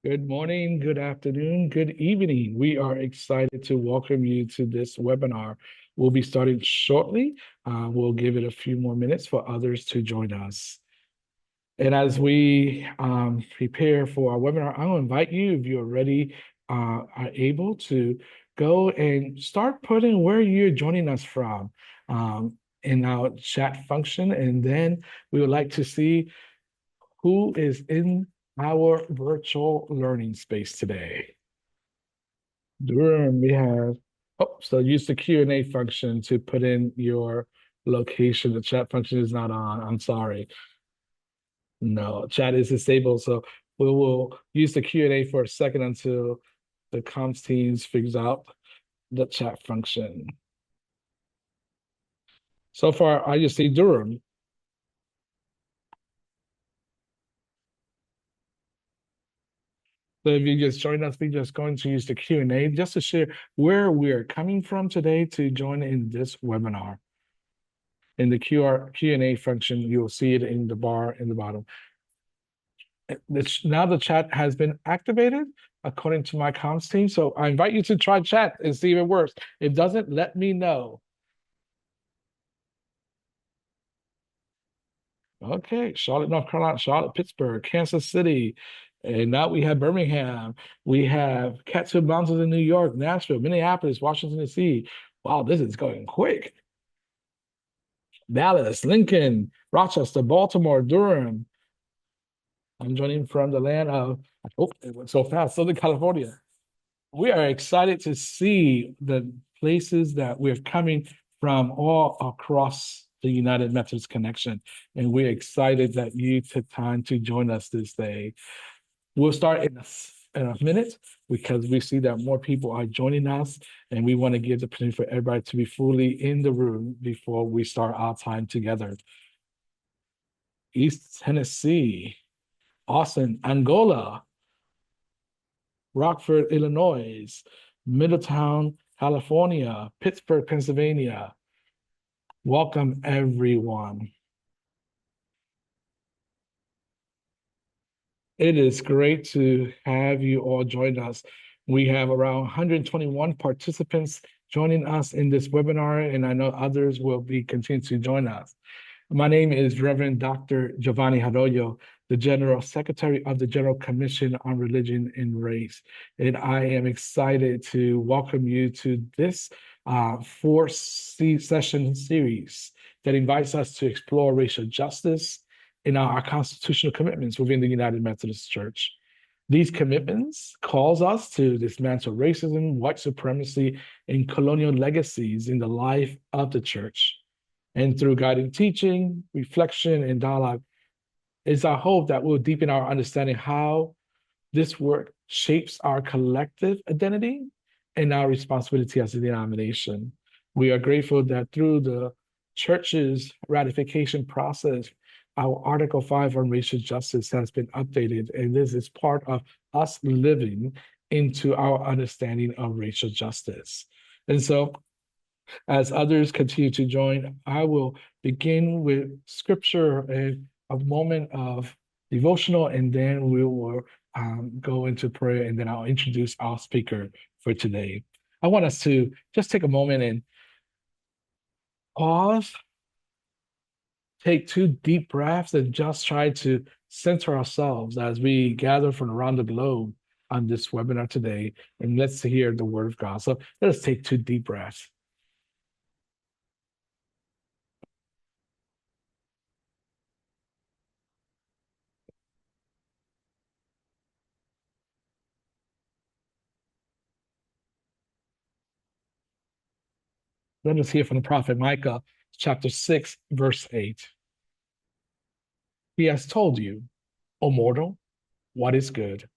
Good morning, good afternoon, good evening. We are excited to welcome you to this webinar. We'll be starting shortly. We'll give it a few more minutes for others to join us. And as we prepare for our webinar, I'll invite you, if you're ready, are able to go and start putting where you're joining us from in our chat function. And then we would like to see who is in our virtual learning space today. Durham, we have, so use the Q&A function to put in your location. The chat function is not on. I'm sorry. No, chat is disabled. So we will use the Q&A for a second until the comms teams figures out the chat function. So far, I just see Durham. So if you just join us, we're just going to use the Q&A just to share where we're coming from today to join in this webinar. In the Q&A function, you'll see it in the bar in the bottom. Now the chat has been activated according to my comms team. So I invite you to try chat and see if it works. If it doesn't, let me know. Okay, Charlotte, North Carolina, Charlotte, Pittsburgh, Kansas City. And now we have Birmingham. We have Catskill Mountains in New York, Nashville, Minneapolis, Washington, D.C. Wow, this is going quick. Dallas, Lincoln, Rochester, Baltimore, Durham. I'm joining from the land of, oh, it went so fast, Southern California. We are excited to see the places that we're coming from all across the United Methodist Connection. And we're excited that you took time to join us this day. We'll start in a minute because we see that more people are joining us, and we want to give the opportunity for everybody to be fully in the room before we start our time together. East Tennessee, Austin, Angola, Rockford, Illinois, Middletown, California, Pittsburgh, Pennsylvania. Welcome, everyone. It is great to have you all join us. We have around 121 participants joining us in this webinar, and I know others will be continuing to join us. My name is Reverend Dr. Giovanni Arroyo, the General Secretary of the General Commission on Religion and Race. And I am excited to welcome you to this four-session series that invites us to explore racial justice in our constitutional commitments within the United Methodist Church. These commitments calls us to dismantle racism, white supremacy, and colonial legacies in the life of the church. And through guiding teaching, reflection, and dialogue, it's our hope that we'll deepen our understanding how this work shapes our collective identity and our responsibility as a denomination. We are grateful that through the church's ratification process, our Article 5 on racial justice has been updated, and this is part of us living into our understanding of racial justice. And so, as others continue to join, I will begin with scripture and a moment of devotional, and then we will go into prayer, and then I'll introduce our speaker for today. I want us to just take a moment and pause, take two deep breaths, and just try to center ourselves as we gather from around the globe on this webinar today. And let's hear the word of God. So let us take two deep breaths. Let us hear from the prophet Micah, chapter 6, verse 8. He has told you, O mortal, what is good.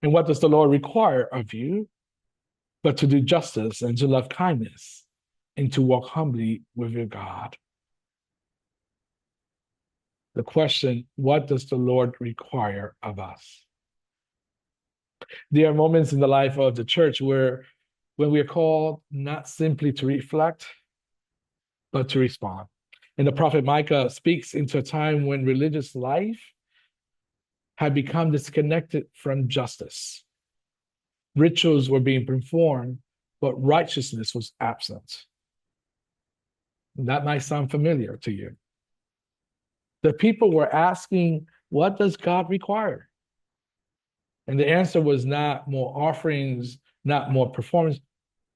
And what does the Lord require of you? But to do justice and to love kindness and to walk humbly with your God. The question, what does the Lord require of us? There are moments in the life of the church where when we are called not simply to reflect, but to respond. And the prophet Micah speaks into a time when religious life had become disconnected from justice. Rituals were being performed, but righteousness was absent. That might sound familiar to you. The people were asking, what does God require? And the answer was not more offerings, not more performance,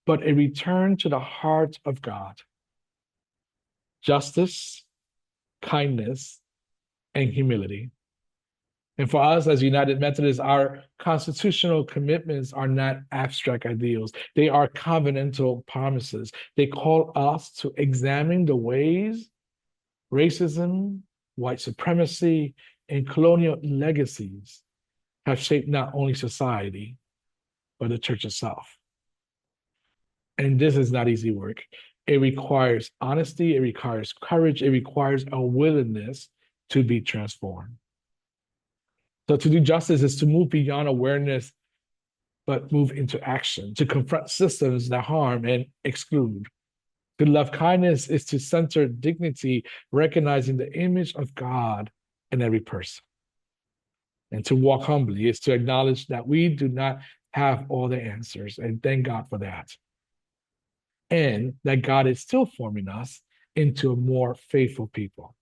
but a return to the heart of God. Justice, kindness, and humility. And for us as United Methodists, our constitutional commitments are not abstract ideals. They are covenantal promises. They call us to examine the ways racism, white supremacy, and colonial legacies have shaped not only society, but the church itself. And this is not easy work. It requires honesty, it requires courage, it requires a willingness to be transformed. So to do justice is to move beyond awareness, but move into action, to confront systems that harm and exclude. To love kindness is to center dignity, recognizing the image of God in every person. And to walk humbly is to acknowledge that we do not have all the answers, and thank God for that. And that God is still forming us into a more faithful people.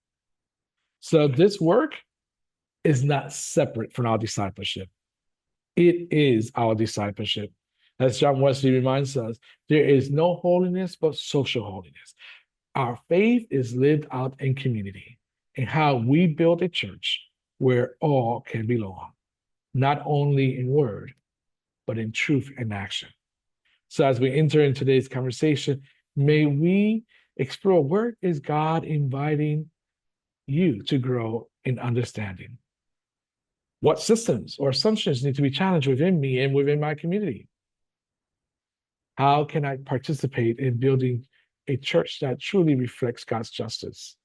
So this work is not separate from our discipleship. It is our discipleship. As John Wesley reminds us, there is no holiness but social holiness. Our faith is lived out in community, in how we build a church where all can belong, not only in word, but in truth and action. So as we enter into today's conversation, may we explore where is God inviting you to grow in understanding? What systems or assumptions need to be challenged within me and within my community? How can I participate in building a church that truly reflects God's justice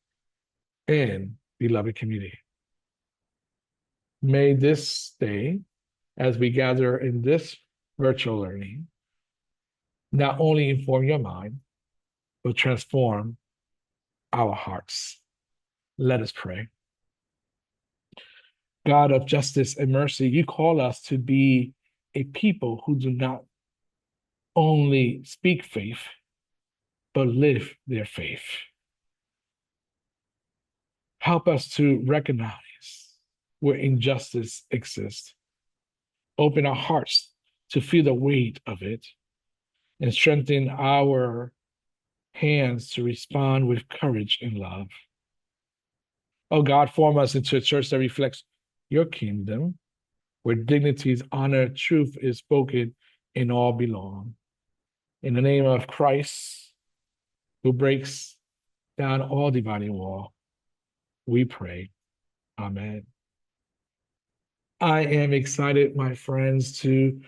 and beloved community? May this day, as we gather in this virtual learning, not only inform your mind, but transform our hearts. Let us pray. God of justice and mercy, you call us to be a people who do not only speak faith, but live their faith. Help us to recognize where injustice exists. Open our hearts to feel the weight of it and strengthen our hands to respond with courage and love. Oh God, form us into a church that reflects your kingdom, where dignity is honored, truth is spoken, and all belong. In the name of Christ, who breaks down all dividing wall, we pray. Amen. I am excited, my friends, to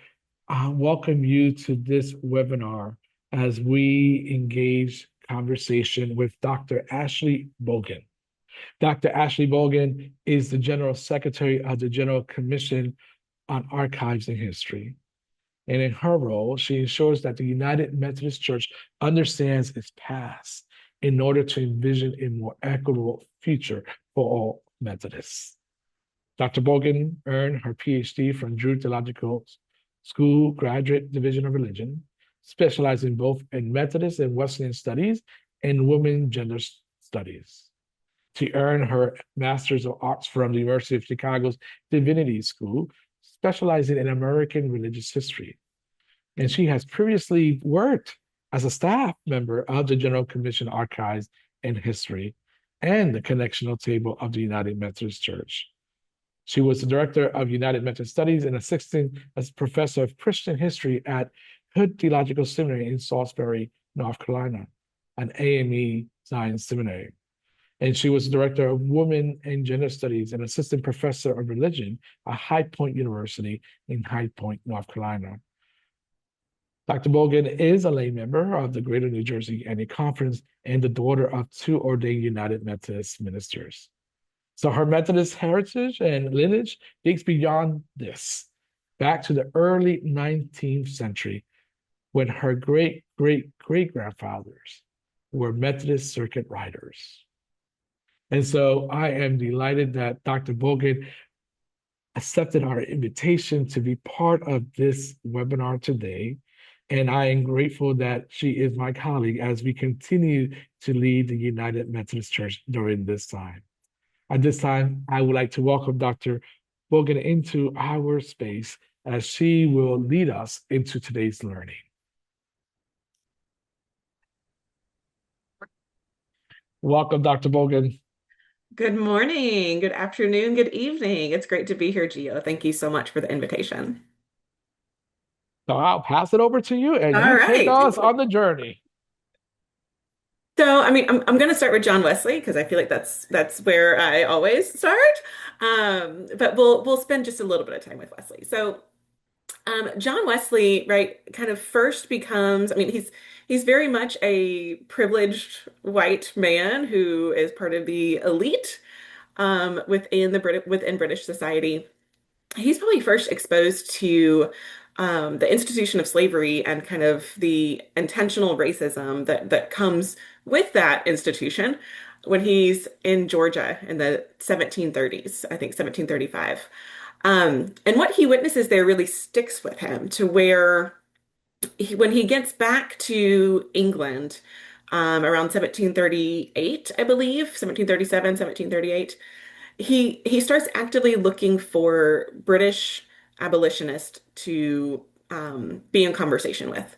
welcome you to this webinar as we engage conversation with Dr. Ashley Boggan. Dr. Ashley Boggan is the General Secretary of the General Commission on Archives and History. And in her role, she ensures that the United Methodist Church understands its past in order to envision a more equitable future for all Methodists. Dr. Boggan earned her PhD from Drew Theological School Graduate Division of Religion, specializing both in Methodist and Wesleyan studies and women gender studies. She earned her Master's of Arts from the University of Chicago's Divinity School, specializing in American religious history. And she has previously worked as a staff member of the General Commission Archives and History and the Connectional Table of the United Methodist Church. She was the director of United Methodist Studies and assisting as professor of Christian history at Hood Theological Seminary in Salisbury, North Carolina, an AME Zion seminary. And she was director of Women and Gender Studies and assistant professor of religion at High Point University in High Point, North Carolina. Dr. Boggan is a lay member of the Greater New Jersey Annual Conference and the daughter of two ordained United Methodist ministers. So her Methodist heritage and lineage dates beyond this, back to the early 19th century, when her great-great-great-grandfathers were Methodist circuit riders. And so I am delighted that Dr. Boggan accepted our invitation to be part of this webinar today. And I am grateful that she is my colleague as we continue to lead the United Methodist Church during this time. At this time, I would like to welcome Dr. Boggan into our space as she will lead us into today's learning. Welcome, Dr. Boggan. Good morning, good afternoon, good evening. It's great to be here, Gio. Thank you so much for the invitation. So I'll pass it over to you and All you take right. us on the journey. So, I'm going to start with John Wesley because I feel like that's where I always start. But we'll spend just a little bit of time with Wesley. So, John Wesley, right, kind of first becomes, he's very much a privileged white man who is part of the elite within British society. He's probably first exposed to the institution of slavery and kind of the intentional racism that comes with that institution when he's in Georgia in the 1730s, I think 1735. And what he witnesses there really sticks with him to where when he gets back to England around 1738, I believe, 1737, 1738, he starts actively looking for British abolitionists to be in conversation with.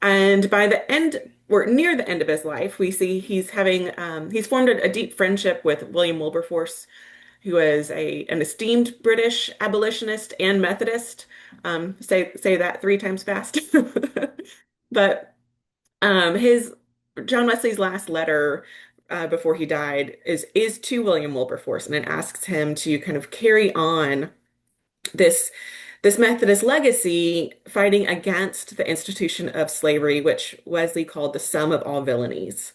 And by the end, or near the end of his life, we see he's formed a deep friendship with William Wilberforce, who is an esteemed British abolitionist and Methodist. Say that three times fast. But his John Wesley's last letter before he died is to William Wilberforce, and it asks him to kind of carry on this this Methodist legacy, fighting against the institution of slavery, which Wesley called the sum of all villainies.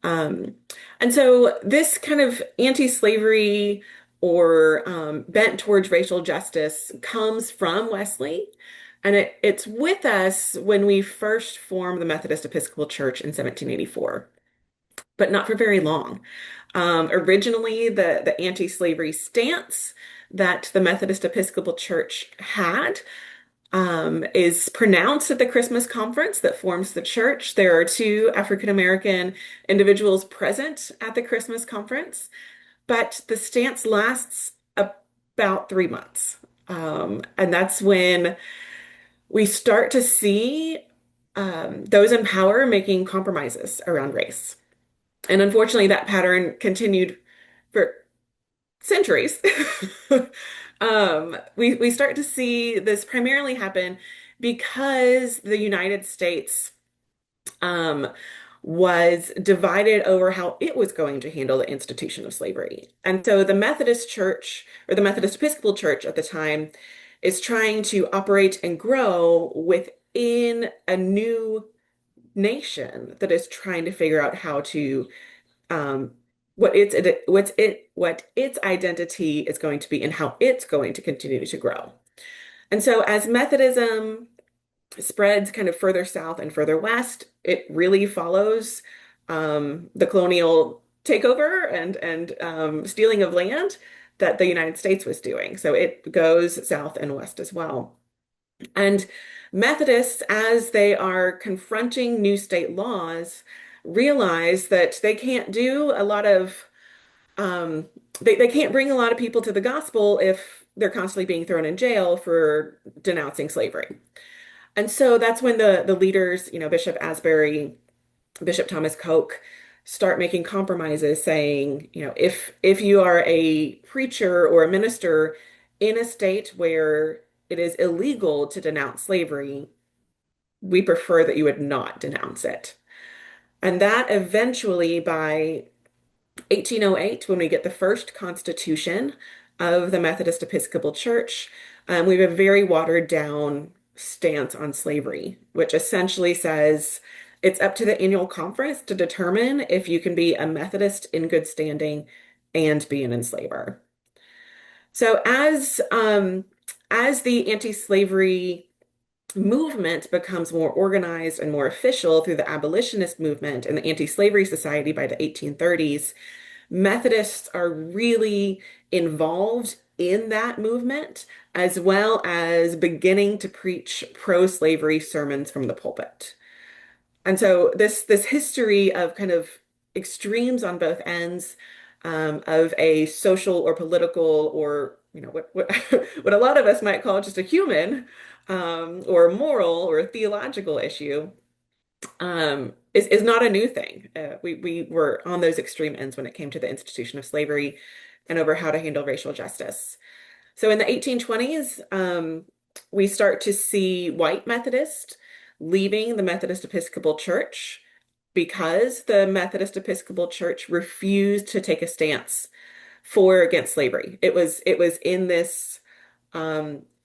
Um, and so this kind of anti-slavery or bent towards racial justice comes from Wesley. And it's with us when we first formed the Methodist Episcopal Church in 1784, but not for very long. Originally, the anti-slavery stance that the Methodist Episcopal Church had is pronounced at the Christmas conference that forms the church. There are two African American individuals present at the Christmas conference, but the stance lasts about 3 months. And that's when we start to see those in power making compromises around race. And unfortunately, that pattern continued for centuries. We start to see this primarily happen because the United States um, was divided over how it was going to handle the institution of slavery. And so the Methodist Church, or the Methodist Episcopal Church at the time, is trying to operate and grow within a new nation that is trying to figure out how to um, what its identity is going to be and how it's going to continue to grow. And so as Methodism spreads kind of further south and further west, it really follows the colonial takeover and stealing of land that the United States was doing. So it goes south and west as well. And Methodists, as they are confronting new state laws, realize that they can't do a lot of they can't bring a lot of people to the gospel if they're constantly being thrown in jail for denouncing slavery. And so that's when the leaders, Bishop Asbury, Bishop Thomas Coke, start making compromises saying, if you are a preacher or a minister in a state where it is illegal to denounce slavery, we prefer that you would not denounce it. And that eventually, by 1808, when we get the first constitution of the Methodist Episcopal Church, we have a very watered down stance on slavery, which essentially says it's up to the annual conference to determine if you can be a Methodist in good standing and be an enslaver. So as the anti-slavery movement becomes more organized and more official through the abolitionist movement and the Anti-Slavery Society by the 1830s, Methodists are really involved in that movement, as well as beginning to preach pro-slavery sermons from the pulpit. And so this history of kind of extremes on both ends, of a social or political, or what what a lot of us might call just a human, or moral or a theological issue, is not a new thing. We were on those extreme ends when it came to the institution of slavery and over how to handle racial justice. So in the 1820s, we start to see white Methodists leaving the Methodist Episcopal Church because the Methodist Episcopal Church refused to take a stance for against slavery. It was in this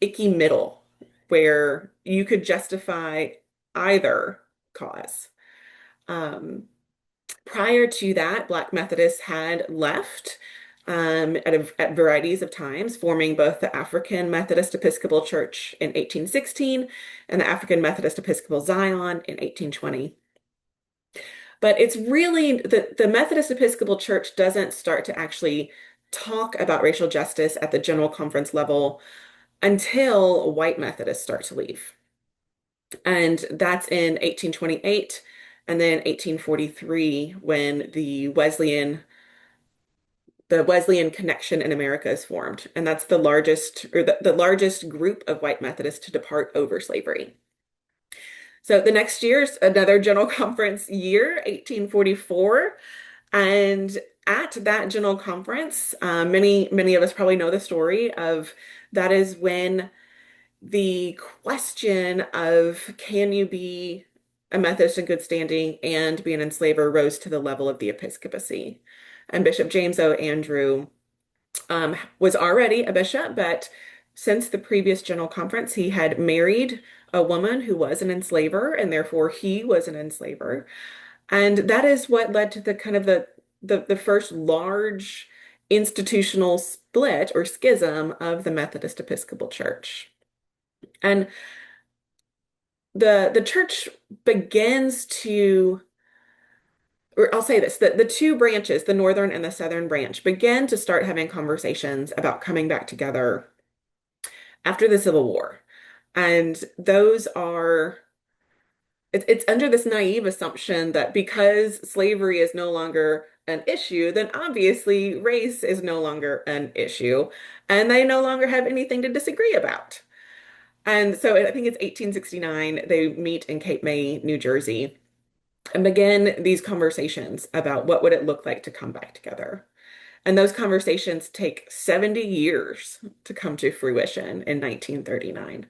icky middle where you could justify either cause. Um, Prior to that, Black Methodists had left at varieties of times, forming both the African Methodist Episcopal Church in 1816 and the African Methodist Episcopal Zion in 1820. But it's really the Methodist Episcopal Church doesn't start to actually talk about racial justice at the General Conference level until white Methodists start to leave. And that's in 1828 and then 1843 when the Wesleyan connection in America is formed. And that's the largest or the largest group of white Methodists to depart over slavery. So the next year is another General Conference year, 1844. And at that General Conference, many of us probably know the story of that is when the question of can you be a Methodist in good standing and be an enslaver rose to the level of the episcopacy. And Bishop James O. Andrew was already a bishop, but since the previous General Conference, he had married a woman who was an enslaver, and therefore he was an enslaver. And that is what led to the kind of the first large institutional split or schism of the Methodist Episcopal Church. And the church begins to, or I'll say this, the two branches, the northern and the southern branch, begin to start having conversations about coming back together after the Civil War. And those are, it's under this naive assumption that because slavery is no longer an issue, then obviously race is no longer an issue, and they no longer have anything to disagree about. And so I think it's 1869, they meet in Cape May, New Jersey, and begin these conversations about what would it look like to come back together. And those conversations take 70 years to come to fruition in 1939.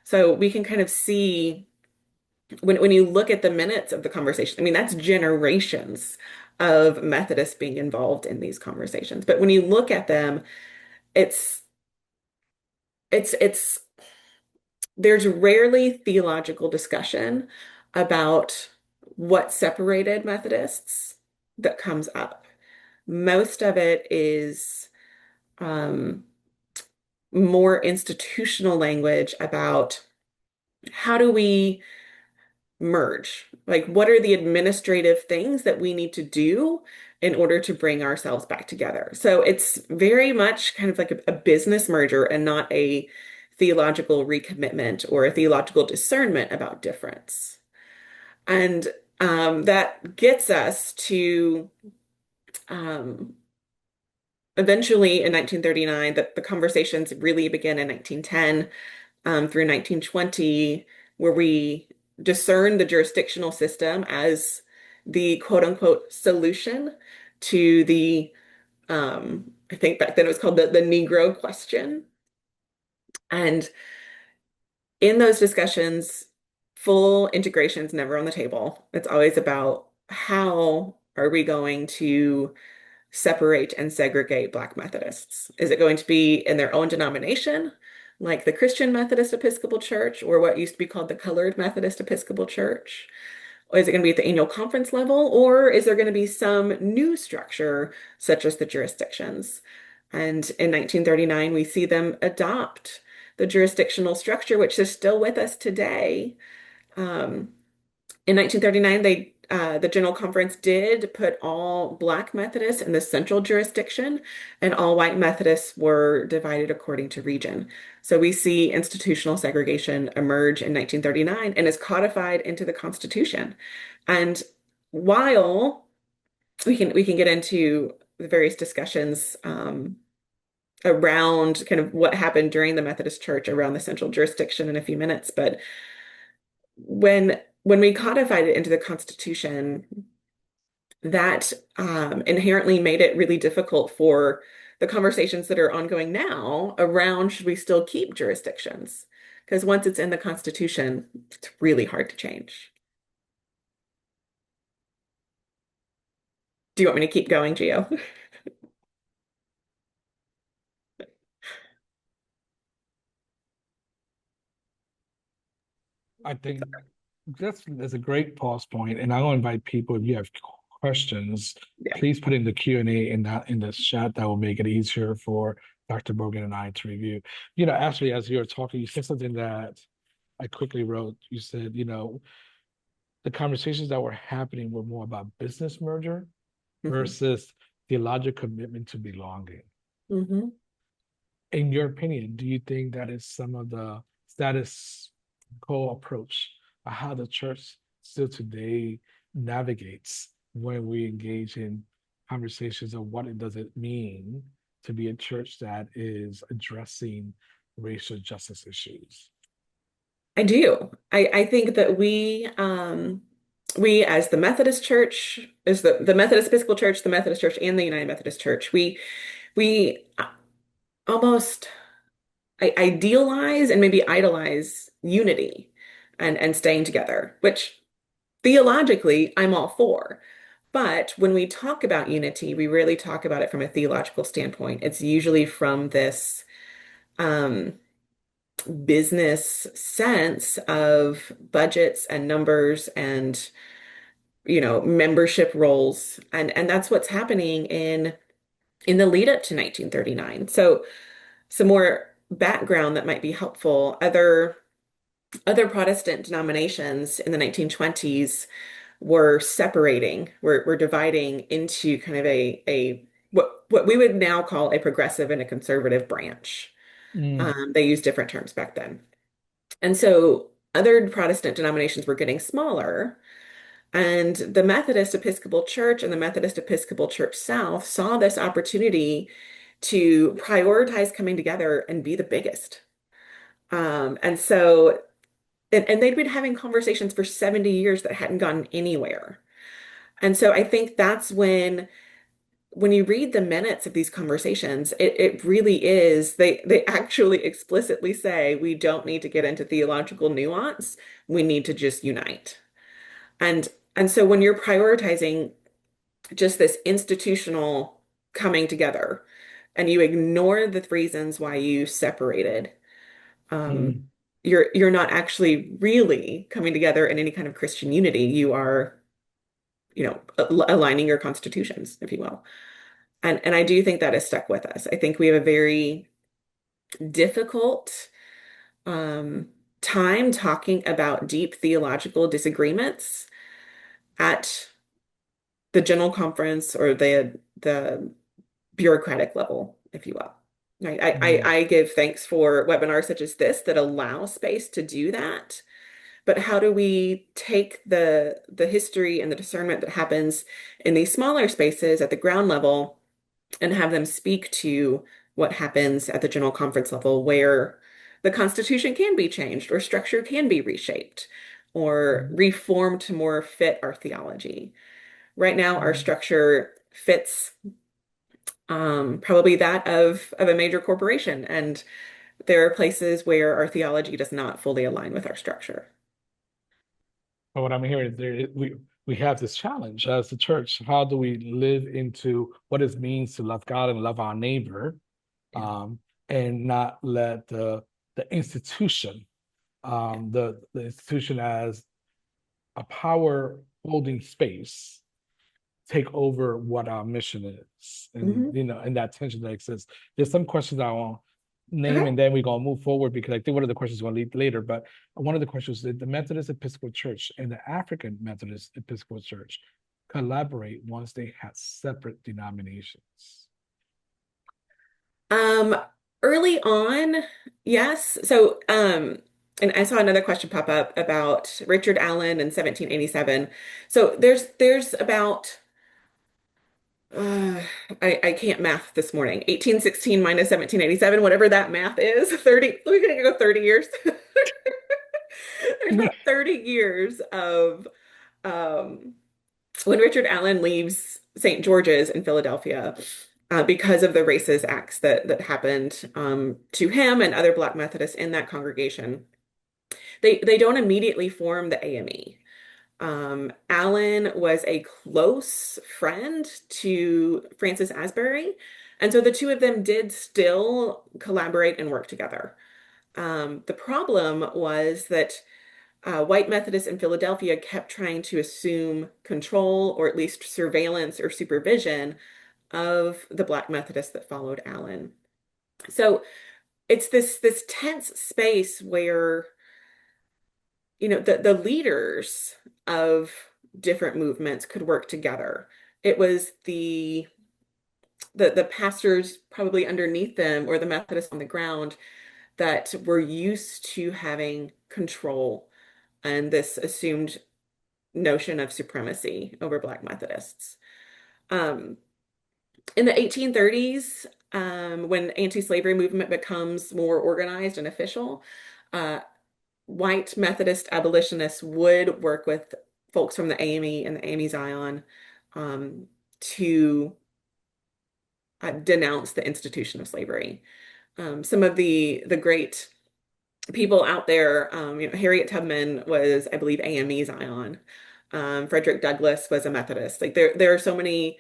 So we can kind of see when you look at the minutes of the conversation, I mean, that's generations of Methodists being involved in these conversations. But when you look at them, it's it's there's rarely theological discussion about what separated Methodists that comes up. Most of it is um, more institutional language about how do we merge? Like, what are the administrative things that we need to do in order to bring ourselves back together? So it's very much kind of like a business merger and not a theological recommitment or a theological discernment about difference. And that gets us to um, eventually in 1939, that the conversations really begin in 1910 through 1920, where we discern the jurisdictional system as the quote unquote solution to the, I think back then it was called the Negro question. And in those discussions, full integration is never on the table. It's always about how are we going to separate and segregate Black Methodists? Is it going to be in their own denomination, like the Christian Methodist Episcopal Church, or what used to be called the Colored Methodist Episcopal Church? Or is it going to be at the annual conference level, or is there going to be some new structure, such as the jurisdictions? And in 1939, we see them adopt the jurisdictional structure, which is still with us today. In 1939, they the General Conference did put all Black Methodists in the central jurisdiction, and all white Methodists were divided according to region. So we see institutional segregation emerge in 1939 and is codified into the Constitution. And while we can get into the various discussions around kind of what happened during the Methodist Church around the central jurisdiction in a few minutes, but when we codified it into the Constitution, that inherently made it really difficult for the conversations that are ongoing now around should we still keep jurisdictions? Because once it's in the Constitution, it's really hard to change. Do you want me to keep going, Gio? I think that's a great pause point, and I'll invite people if you have questions, Yeah. please put in the Q&A in the chat. That will make it easier for Dr. Boggan and I to review. Actually, as you were talking, you said something that I quickly wrote. You said, the conversations that were happening were more about business merger hmm versus theological commitment to belonging. hmm In your opinion, do you think that is some of the status quo approach of how the church still today navigates when we engage in conversations of what it does it mean to be a church that is addressing racial justice issues? I do. I think that we as the Methodist Church, as the Methodist Episcopal Church, the Methodist Church, and the United Methodist Church, we almost idealize and maybe idolize unity and staying together, which theologically I'm all for. But when we talk about unity, we rarely talk about it from a theological standpoint. It's usually from this um, business sense of budgets and numbers and membership roles, and that's what's happening in the lead up to 1939. So some more background that might be helpful. Other Protestant denominations in the 1920s were separating, were dividing into kind of a what we would now call a progressive and a conservative branch. Mm, They used different terms back then. And so other Protestant denominations were getting smaller, and the Methodist Episcopal Church and the Methodist Episcopal Church South saw this opportunity to prioritize coming together and be the biggest. And so, and they'd been having conversations for 70 years that hadn't gone anywhere. And so I think that's when you read the minutes of these conversations, it really is, they actually explicitly say we don't need to get into theological nuance. We need to just unite. And and so when you're prioritizing just this institutional coming together and you ignore the reasons why you separated, um, mm. you're not actually really coming together in any kind of Christian unity. You are, aligning your constitutions, if you will. And I do think that has stuck with us. I think we have a very difficult um, time talking about deep theological disagreements at the General Conference or the bureaucratic level, if you will. Right? Mm. I give thanks for webinars such as this that allow space to do that. But how do we take the history and the discernment that happens in these smaller spaces at the ground level and have them speak to what happens at the General Conference level, where the Constitution can be changed or structure can be reshaped or Mm. reformed to more fit our theology? Right now, our Mm. structure fits probably that of a major corporation, and there are places where our theology does not fully align with our structure. But what I'm hearing is we have this challenge as the church. How do we live into what it means to love God and love our neighbor, Yeah. um, and not let the institution, the institution as a power holding space take over what our mission is, and Mhm. and that tension that exists. There's some questions I want name, Okay. and then we're gonna move forward because I think one of the questions is gonna lead later. But one of the questions is the Methodist Episcopal Church and the African Methodist Episcopal Church collaborate once they had separate denominations. Um, Early on, yes. So, and I saw another question pop up about Richard Allen in 1787. So there's about uh, I can't math this morning. 1816 minus 1787, whatever that math is. 30, we're gonna go 30 years. There's about 30 years of um when Richard Allen leaves St. George's in Philadelphia, because of the racist acts that happened to him and other Black Methodists in that congregation, they don't immediately form the AME. Allen was a close friend to Francis Asbury, and so the two of them did still collaborate and work together. The problem was that white Methodists in Philadelphia kept trying to assume control or at least surveillance or supervision of the Black Methodists that followed Allen. So it's this tense space where, the leaders of different movements could work together. It was the pastors probably underneath them or the Methodists on the ground that were used to having control and this assumed notion of supremacy over Black Methodists. Um, in the 1830s, when anti-slavery movement becomes more organized and official, uh, white Methodist abolitionists would work with folks from the AME and the AME Zion um, to denounce the institution of slavery. Some of the great people out there, Harriet Tubman was, I believe, AME Zion. Frederick Douglass was a Methodist. Like there are so many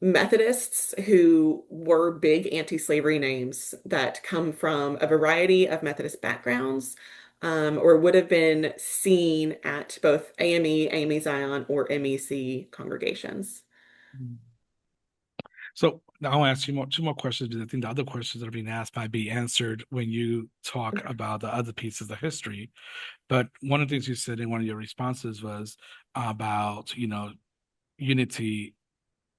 Methodists who were big anti-slavery names that come from a variety of Methodist backgrounds, or would have been seen at both AME, AME Zion, or MEC congregations. So now I'll ask you two more questions because I think the other questions that are being asked might be answered when you talk about the other pieces of history. But one of the things you said in one of your responses was about, unity.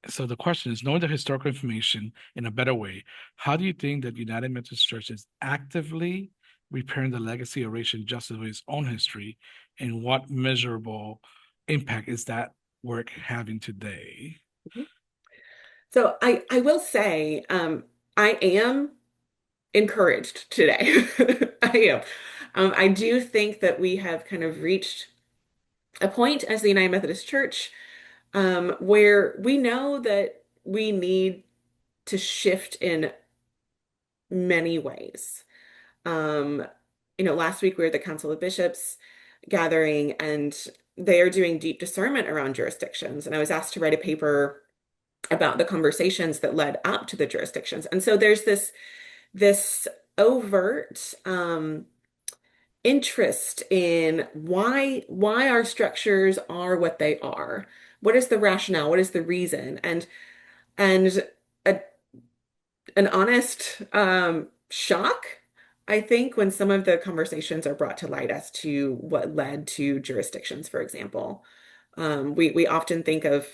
So the question is, knowing the historical information in a better way, how do you think that United Methodist Church is actively repairing the legacy of racial injustice with its own history, and what measurable impact is that work having today? So I will say, I am encouraged today. I am. I do think that we have kind of reached a point as the United Methodist Church, where we know that we need to shift in many ways. Um, Last week we were at the Council of Bishops gathering, and they are doing deep discernment around jurisdictions. And I was asked to write a paper about the conversations that led up to the jurisdictions. And so there's this overt interest in why our structures are what they are. What is the rationale? What is the reason? And a, an honest shock, I think, when some of the conversations are brought to light as to what led to jurisdictions, for example. We often think of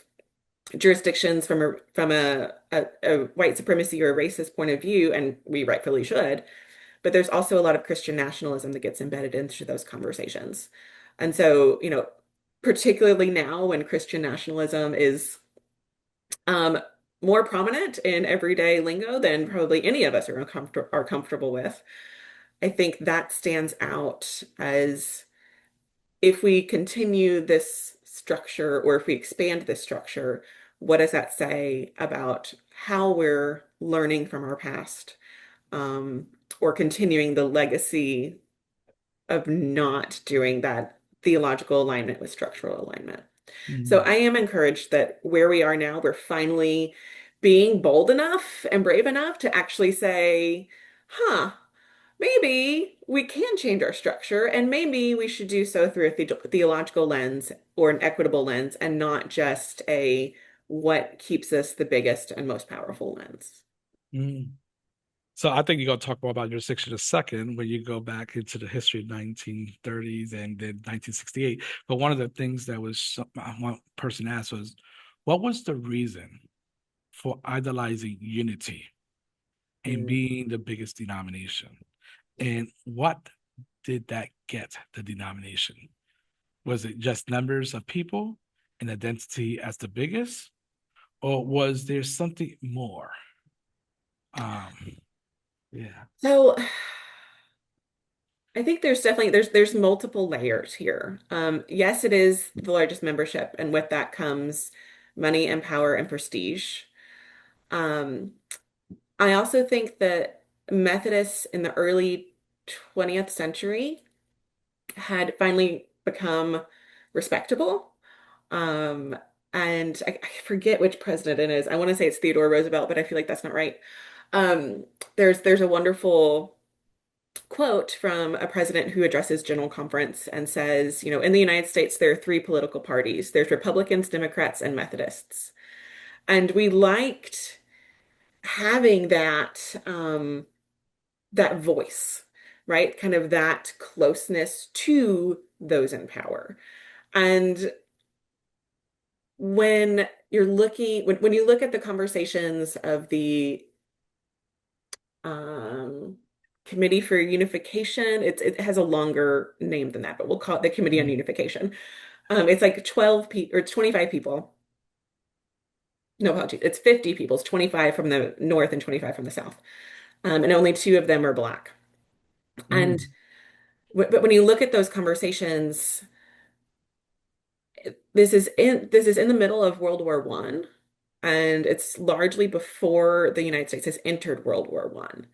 jurisdictions from a white supremacy or a racist point of view, and we rightfully should. But there's also a lot of Christian nationalism that gets embedded into those conversations. And so, particularly now when Christian nationalism is um, more prominent in everyday lingo than probably any of us are comfortable with, I think that stands out as, if we continue this structure or if we expand this structure, what does that say about how we're learning from our past, um, or continuing the legacy of not doing that theological alignment with structural alignment? So Mm. I am encouraged that where we are now, we're finally being bold enough and brave enough to actually say, huh, maybe we can change our structure, and maybe we should do so through a theological lens or an equitable lens and not just a what keeps us the biggest and most powerful lens. Mm. So I think you're going to talk more about jurisdiction in a second when you go back into the history of 1930s and then 1968. But one of the things that was one person asked was, what was the reason for idolizing unity and Mm. being the biggest denomination? And what did that get the denomination? Was it just numbers of people and identity as the biggest, or was there something more? Um, yeah. So I think there's definitely there's multiple layers here. Yes, it is the largest membership, and with that comes money and power and prestige. Um, I also think that Methodists in the early 20th century had finally become respectable. Um, and I forget which president it is. I want to say it's Theodore Roosevelt, but I feel like that's not right. Um, there's a wonderful quote from a president who addresses General Conference and says, you know, in the United States, there are three political parties. There's Republicans, Democrats, and Methodists. And we liked having that voice, right? Kind of that closeness to those in power. And when you look at the conversations of the um, Committee for Unification. It has a longer name than that, but we'll call it the Committee on Mm, Unification. It's like 12 people or 25 people. No, apologies. It's 50 people. It's 25 from the north and 25 from the south. And only two of them are black. And mm, but when you look at those conversations, this is in the middle of World War One, and it's largely before the United States has entered World War One.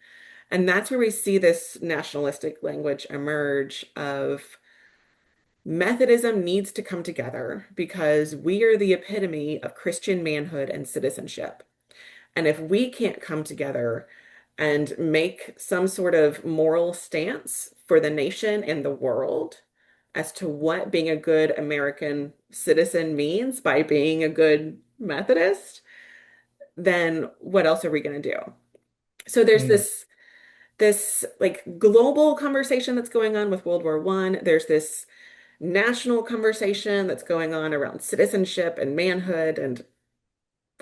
And that's where we see this nationalistic language emerge of Methodism needs to come together because we are the epitome of Christian manhood and citizenship. And if we can't come together and make some sort of moral stance for the nation and the world as to what being a good American citizen means by being a good Methodist, then what else are we going to do? So there's mm, this like global conversation that's going on with World War One. There's this national conversation that's going on around citizenship and manhood and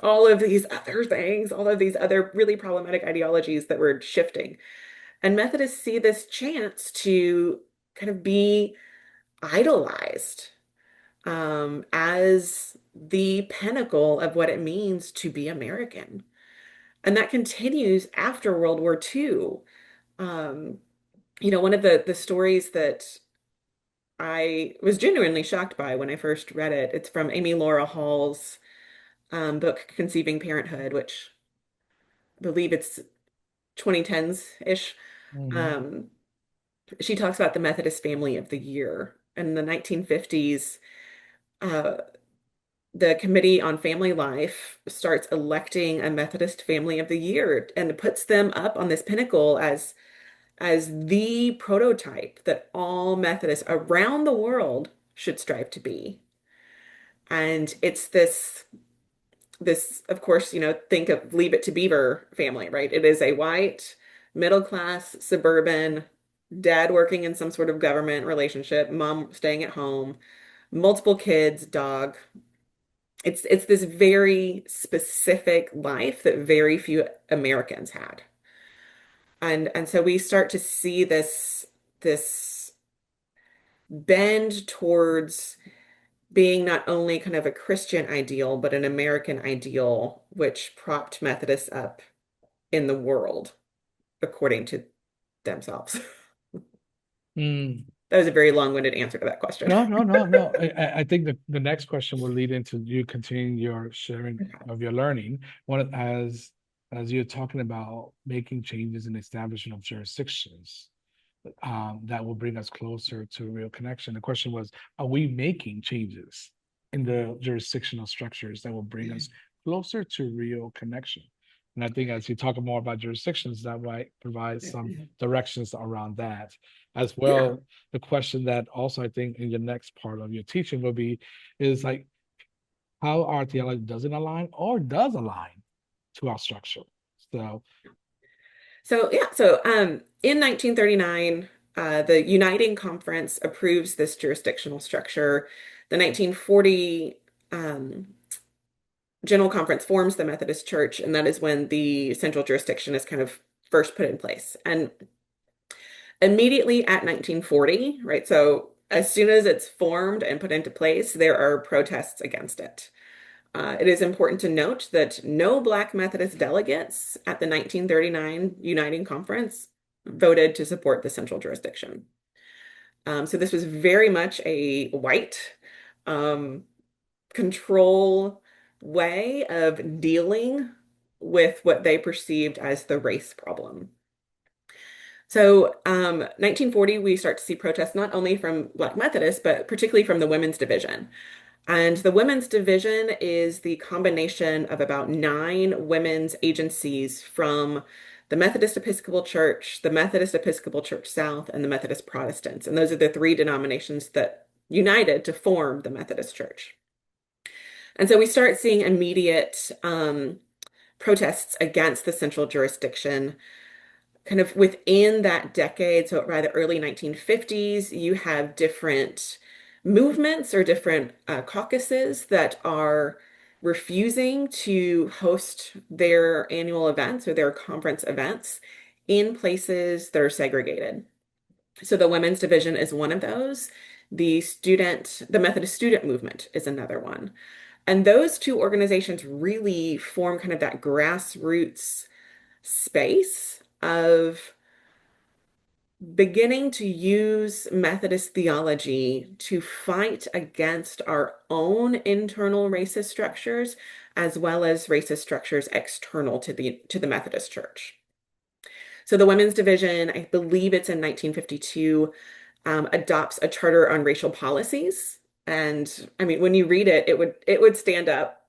all of these other things, all of these other really problematic ideologies that we're shifting. And Methodists see this chance to kind of be idolized as the pinnacle of what it means to be American. And that continues after World War II. Um, you know, one of the stories that I was genuinely shocked by when I first read it. It's from Amy Laura Hall's book, Conceiving Parenthood, which I believe it's 2010s-ish. mm, Um, she talks about the Methodist Family of the Year. In the 1950s, uh, the Committee on Family Life starts electing a Methodist Family of the Year and puts them up on this pinnacle as the prototype that all Methodists around the world should strive to be. And it's this, of course, you know, think of Leave It to Beaver family, right? It is a white, middle class, suburban, dad working in some sort of government relationship, mom staying at home, multiple kids, dog. It's this very specific life that very few Americans had. And so we start to see this bend towards being not only kind of a Christian ideal, but an American ideal, which propped Methodists up in the world, according to themselves. mm. That was a very long-winded answer to that question. No, no, no, no. I think the next question will lead into you continuing your sharing of your learning. One as you're talking about making changes in the establishment of jurisdictions, that will bring us closer to real connection. The question was, are we making changes in the jurisdictional structures that will bring us closer to real connection? And I think as you talk more about jurisdictions, that might provide some directions around that. As Yeah. well, the question that also I think in your next part of your teaching will be is like how our theology doesn't align or does align to our structure. So In 1939, the Uniting Conference approves this jurisdictional structure. The 1940 um, General Conference forms the Methodist Church, and that is when the central jurisdiction is kind of first put in place. And immediately at 1940, right? So as soon as it's formed and put into place, there are protests against it. It is important to note that no Black Methodist delegates at the 1939 Uniting Conference voted to support the central jurisdiction. So this was very much a white um, control way of dealing with what they perceived as the race problem. 1940, we start to see protests not only from Black Methodists, but particularly from the Women's Division. And the Women's Division is the combination of about nine women's agencies from the Methodist Episcopal Church, the Methodist Episcopal Church South, and the Methodist Protestants. And those are the three denominations that united to form the Methodist Church. And so we start seeing immediate protests against the central jurisdiction. Kind of within that decade, so by the early 1950s, you have different movements or different caucuses that are refusing to host their annual events or their conference events in places that are segregated. So the Women's Division is one of those. The Methodist Student Movement is another one. And those two organizations really form kind of that grassroots space of beginning to use Methodist theology to fight against our own internal racist structures, as well as racist structures external to the Methodist Church. So the Women's Division, I believe it's in 1952, adopts a charter on racial policies. And I mean, when you read it, it would stand up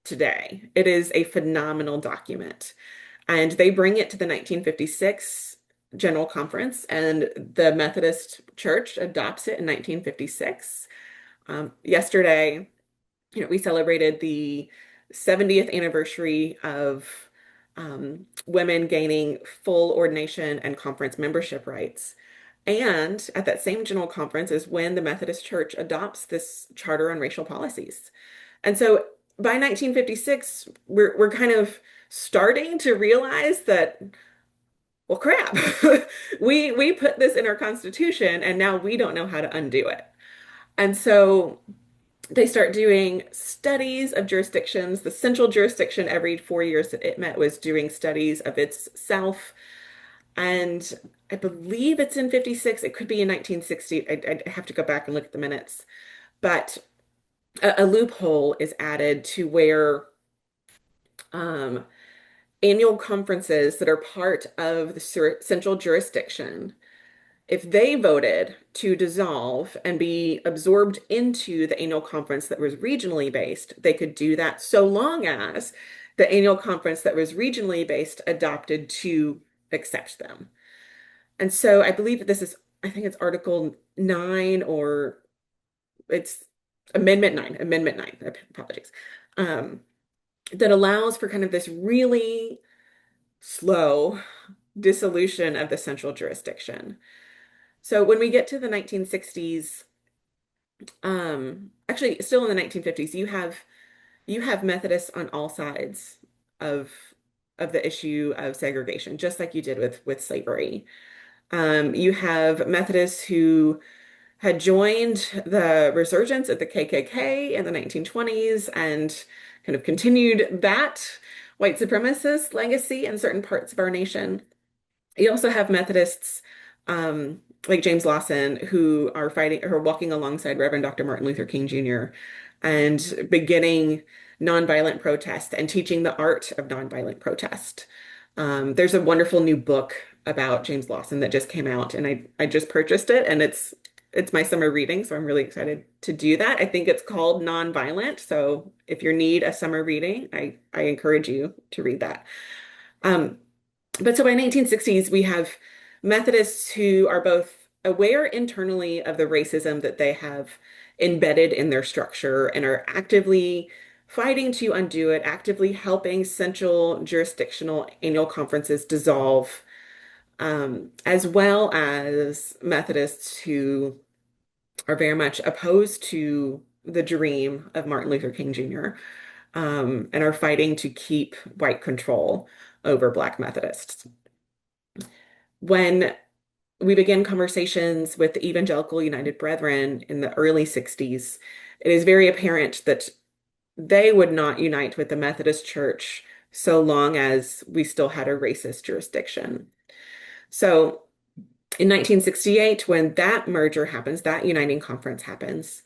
today. It is a phenomenal document. And they bring it to the 1956 General Conference, and the Methodist Church adopts it in 1956. Yesterday, we celebrated the 70th anniversary of women gaining full ordination and conference membership rights. And at that same General Conference is when the Methodist Church adopts this charter on racial policies. And so by 1956, we're kind of starting to realize that, well, crap, we put this in our Constitution and now we don't know how to undo it. And so they start doing studies of jurisdictions. The central jurisdiction, every 4 years that it met, was doing studies of itself. And I believe it's in 56. It could be in 1960. I have to go back and look at the minutes. But a loophole is added to where um, annual conferences that are part of the central jurisdiction, if they voted to dissolve and be absorbed into the annual conference that was regionally based, they could do that so long as the annual conference that was regionally based adopted to accept them. And so I believe that I think it's Article 9, or it's Amendment 9, apologies, that allows for kind of this really slow dissolution of the central jurisdiction. So when we get to the 1960s, actually still in the 1950s, you have Methodists on all sides of the issue of segregation, just like you did with slavery. You have Methodists who had joined the resurgence of the KKK in the 1920s and kind of continued that white supremacist legacy in certain parts of our nation. You also have Methodists like James Lawson who are walking alongside Reverend Dr. Martin Luther King Jr. and beginning nonviolent protest and teaching the art of nonviolent protest. There's a wonderful new book about James Lawson that just came out, and I just purchased it, and it's my summer reading, so I'm really excited to do that. I think it's called Nonviolent, so if you need a summer reading, I encourage you to read that. But so by 1960s, we have Methodists who are both aware internally of the racism that they have embedded in their structure and are actively fighting to undo it, actively helping central jurisdictional annual conferences dissolve, as well as Methodists who are very much opposed to the dream of Martin Luther King Jr., and are fighting to keep white control over Black Methodists. When we began conversations with the Evangelical United Brethren in the early 60s, it is very apparent that they would not unite with the Methodist Church so long as we still had a racist jurisdiction. So in 1968, when that merger happens, that uniting conference happens,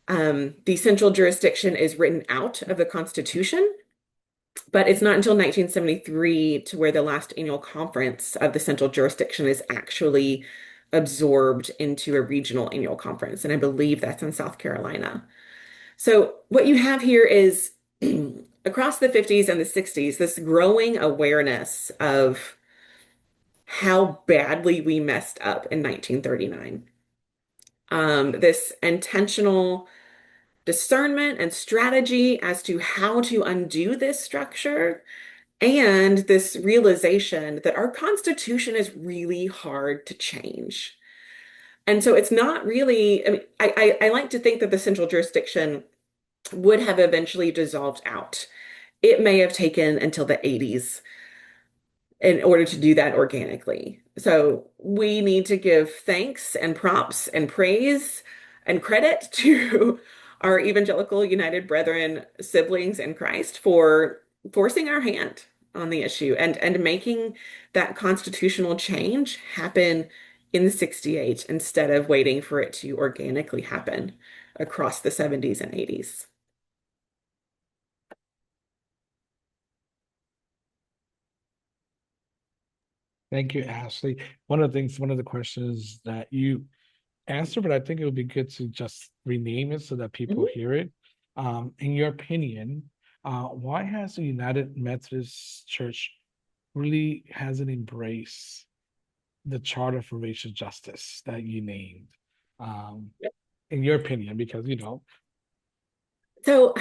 the central jurisdiction is written out of the Constitution, but it's not until 1973 to where the last annual conference of the central jurisdiction is actually absorbed into a regional annual conference. And I believe that's in South Carolina. So what you have here is across the 50s and the 60s, this growing awareness of how badly we messed up in 1939. This intentional discernment and strategy as to how to undo this structure, and this realization that our Constitution is really hard to change. And so it's not really, I mean, I like to think that the central jurisdiction would have eventually dissolved out. It may have taken until the 80s in order to do that organically. So we need to give thanks and props and praise and credit to our Evangelical United Brethren siblings in Christ for forcing our hand on the issue and making that constitutional change happen in 68 instead of waiting for it to organically happen across the 70s and 80s. Thank you, Ashley. One of the questions that you answered, but I think it would be good to just rename it so that people Mhm. hear it. In your opinion, why has the United Methodist Church really hasn't embraced the Charter for Racial Justice that you named? Um, in your opinion, because So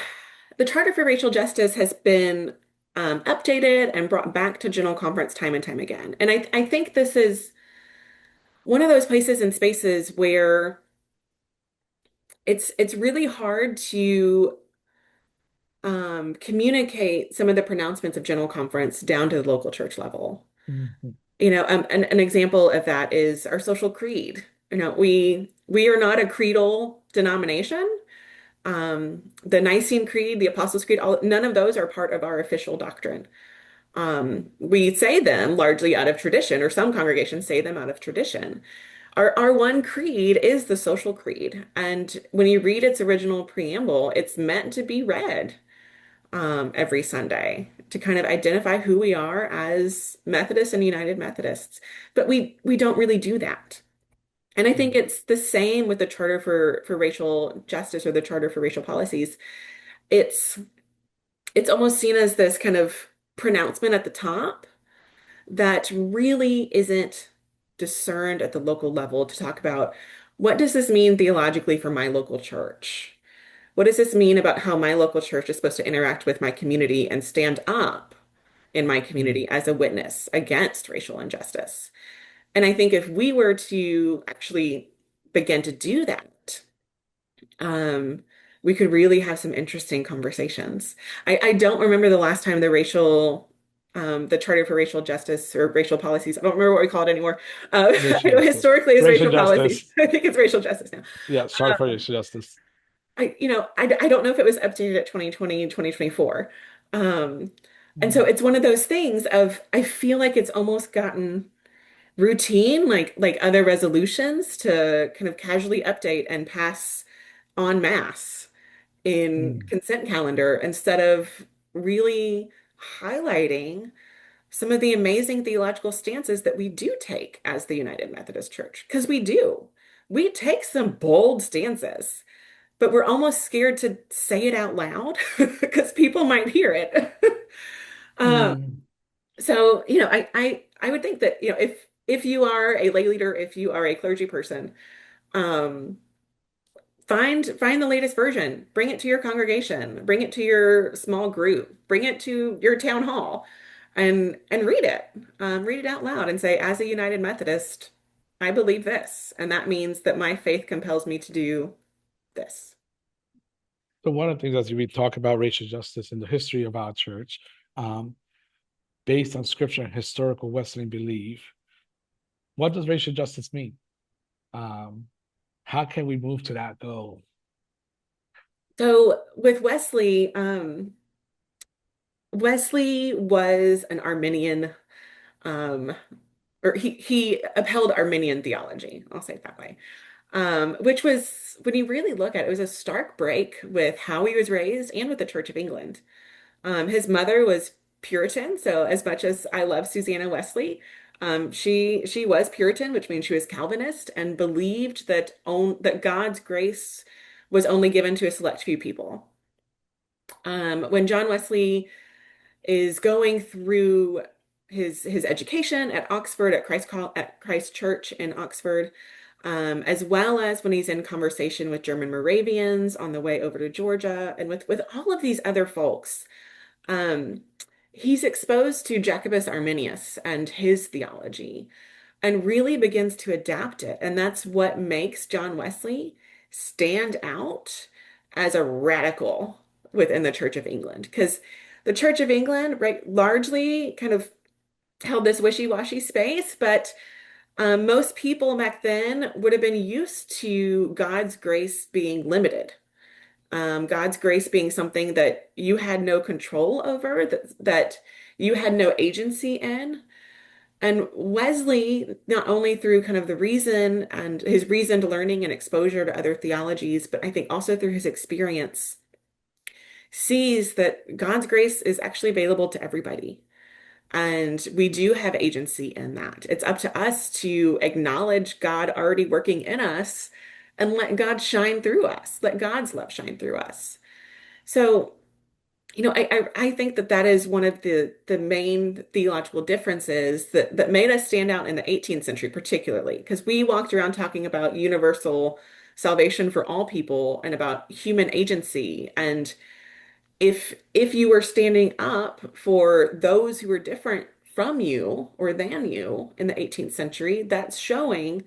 the Charter for Racial Justice has been updated and brought back to General Conference time and time again. And I think this is one of those places and spaces where it's really hard to communicate some of the pronouncements of General Conference down to the local church level. Mhm. An example of that is our social creed. We are not a creedal denomination. The Nicene Creed, the Apostles' Creed, none of those are part of our official doctrine. We say them largely out of tradition, or some congregations say them out of tradition. Our one creed is the social creed. And when you read its original preamble, it's meant to be read every Sunday to kind of identify who we are as Methodists and United Methodists. But we don't really do that. And I think it's the same with the Charter for Racial Justice or the Charter for Racial Policies. It's it's almost seen as this kind of pronouncement at the top that really isn't discerned at the local level to talk about what does this mean theologically for my local church? What does this mean about how my local church is supposed to interact with my community and stand up in my Mhm. community as a witness against racial injustice? And I think if we were to actually begin to do that, um, we could really have some interesting conversations. I don't remember the last time the Charter for Racial Justice or racial policies, I don't remember what we call it anymore. Racial justice. Historically, it's Racial racial policies. justice. I think it's racial justice now. Yeah, sorry for racial justice. I don't know if it was updated at 2020, 2024. Um, and so Mm. it's one of those things of I feel like it's almost gotten routine, like other resolutions to kind of casually update and pass en masse in Mm. consent calendar instead of really highlighting some of the amazing theological stances that we do take as the United Methodist Church. Because we do. We take some bold stances, but we're almost scared to say it out loud because people might hear it. Um, Mm. so, I would think that, if you are a lay leader, if you are a clergy person, um, find the latest version, bring it to your congregation, bring it to your small group, bring it to your town hall, and read it out loud and say, as a United Methodist, I believe this, and that means that my faith compels me to do this. So one of the things as we talk about racial justice in the history of our church, um, based on scripture and historical Wesleyan belief, what does racial justice mean? Um, how can we move to that goal? So with Wesley, Wesley was an Arminian, um, or he upheld Arminian theology. I'll say it that way. Which was, when you really look at it, it was a stark break with how he was raised and with the Church of England. His mother was Puritan, so as much as I love Susanna Wesley, she was Puritan, which means she was Calvinist and believed that God's grace was only given to a select few people. When John Wesley is going through his education at Oxford at Christ Church in Oxford, as well as when he's in conversation with German Moravians on the way over to Georgia, and with all of these other folks, um, he's exposed to Jacobus Arminius and his theology, and really begins to adapt it, and that's what makes John Wesley stand out as a radical within the Church of England, because the Church of England, right, largely kind of held this wishy-washy space, but most people back then would have been used to God's grace being limited. God's grace being something that you had no control over, that you had no agency in. And Wesley, not only through kind of the reason and his reasoned learning and exposure to other theologies, but I think also through his experience, sees that God's grace is actually available to everybody. And we do have agency in that. It's up to us to acknowledge God already working in us and let God shine through us, let God's love shine through us. So, I think that that is one of the main theological differences that made us stand out in the 18th century, particularly because we walked around talking about universal salvation for all people and about human agency. And if you were standing up for those who were different from you or than you in the 18th century, that's showing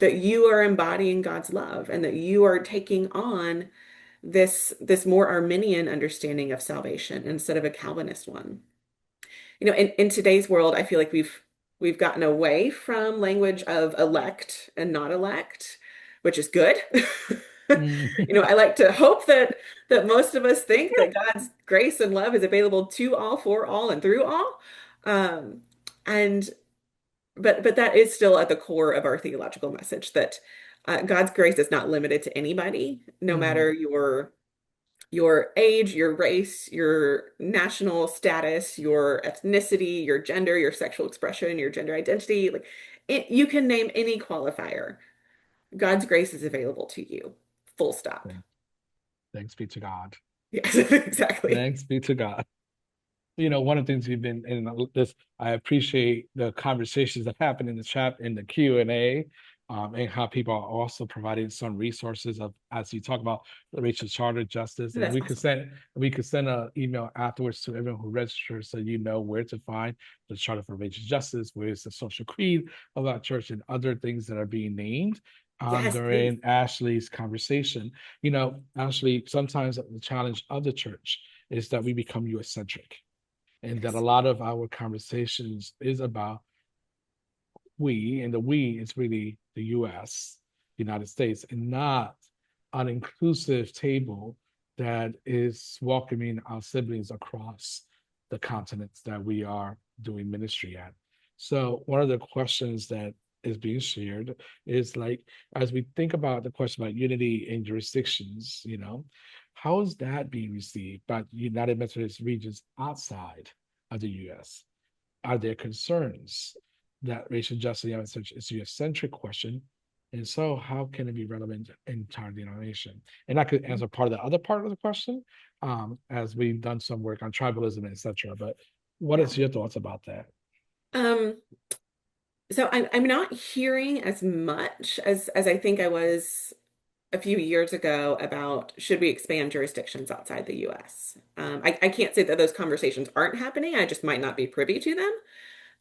that you are embodying God's love and that you are taking on this more Arminian understanding of salvation instead of a Calvinist one. In today's world, I feel like we've gotten away from language of elect and not elect, which is good. Mm. I like to hope that most of us think that God's grace and love is available to all, for all, and through all. Um, and but that is still at the core of our theological message that God's grace is not limited to anybody, no Mm. matter your age, your race, your national status, your ethnicity, your gender, your sexual expression, your gender identity. Like you can name any qualifier. God's grace is available to you. Full stop. Thanks be to God. Yes, exactly. Thanks be to God. One of the things we've been in this, I appreciate the conversations that happen in the chat, in the Q&A, and how people are also providing some resources of, as you talk about the racial charter justice, and That's awesome. we could send an email afterwards to everyone who registers so you know where to find the Charter for Racial Justice, where is the social creed of our church, and other things that are being named Yes, please. during Ashley's conversation. Ashley, sometimes the challenge of the church is that we become US centric, and that a Yes. lot of our conversations is about we, and the we is really the US, United States, and not an inclusive table that is welcoming our siblings across the continents that we are doing ministry at. So one of the questions that is being shared is like, as we think about the question about unity in jurisdictions, how is that being received by United Methodist regions outside of the US? Are there concerns that racial justice in the United States is a US-centric question? And so how can it be relevant in entire denomination? And I could answer part of the other part of the question, as we've done some work on tribalism, etc. But what Yeah. is your thoughts about that? Um, so I'm not hearing as much as I think I was a few years ago about should we expand jurisdictions outside the US. I can't say that those conversations aren't happening. I just might not be privy to them.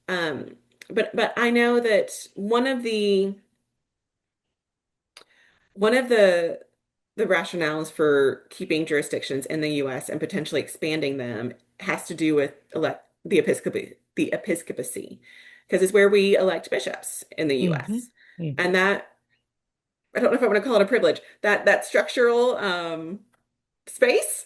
Um, but I know that one of the rationales for keeping jurisdictions in the US and potentially expanding them has to do with the episcopacy, because it's where we elect bishops in the Hmm. US. And that, I don't know if I want to call it a privilege, that structural space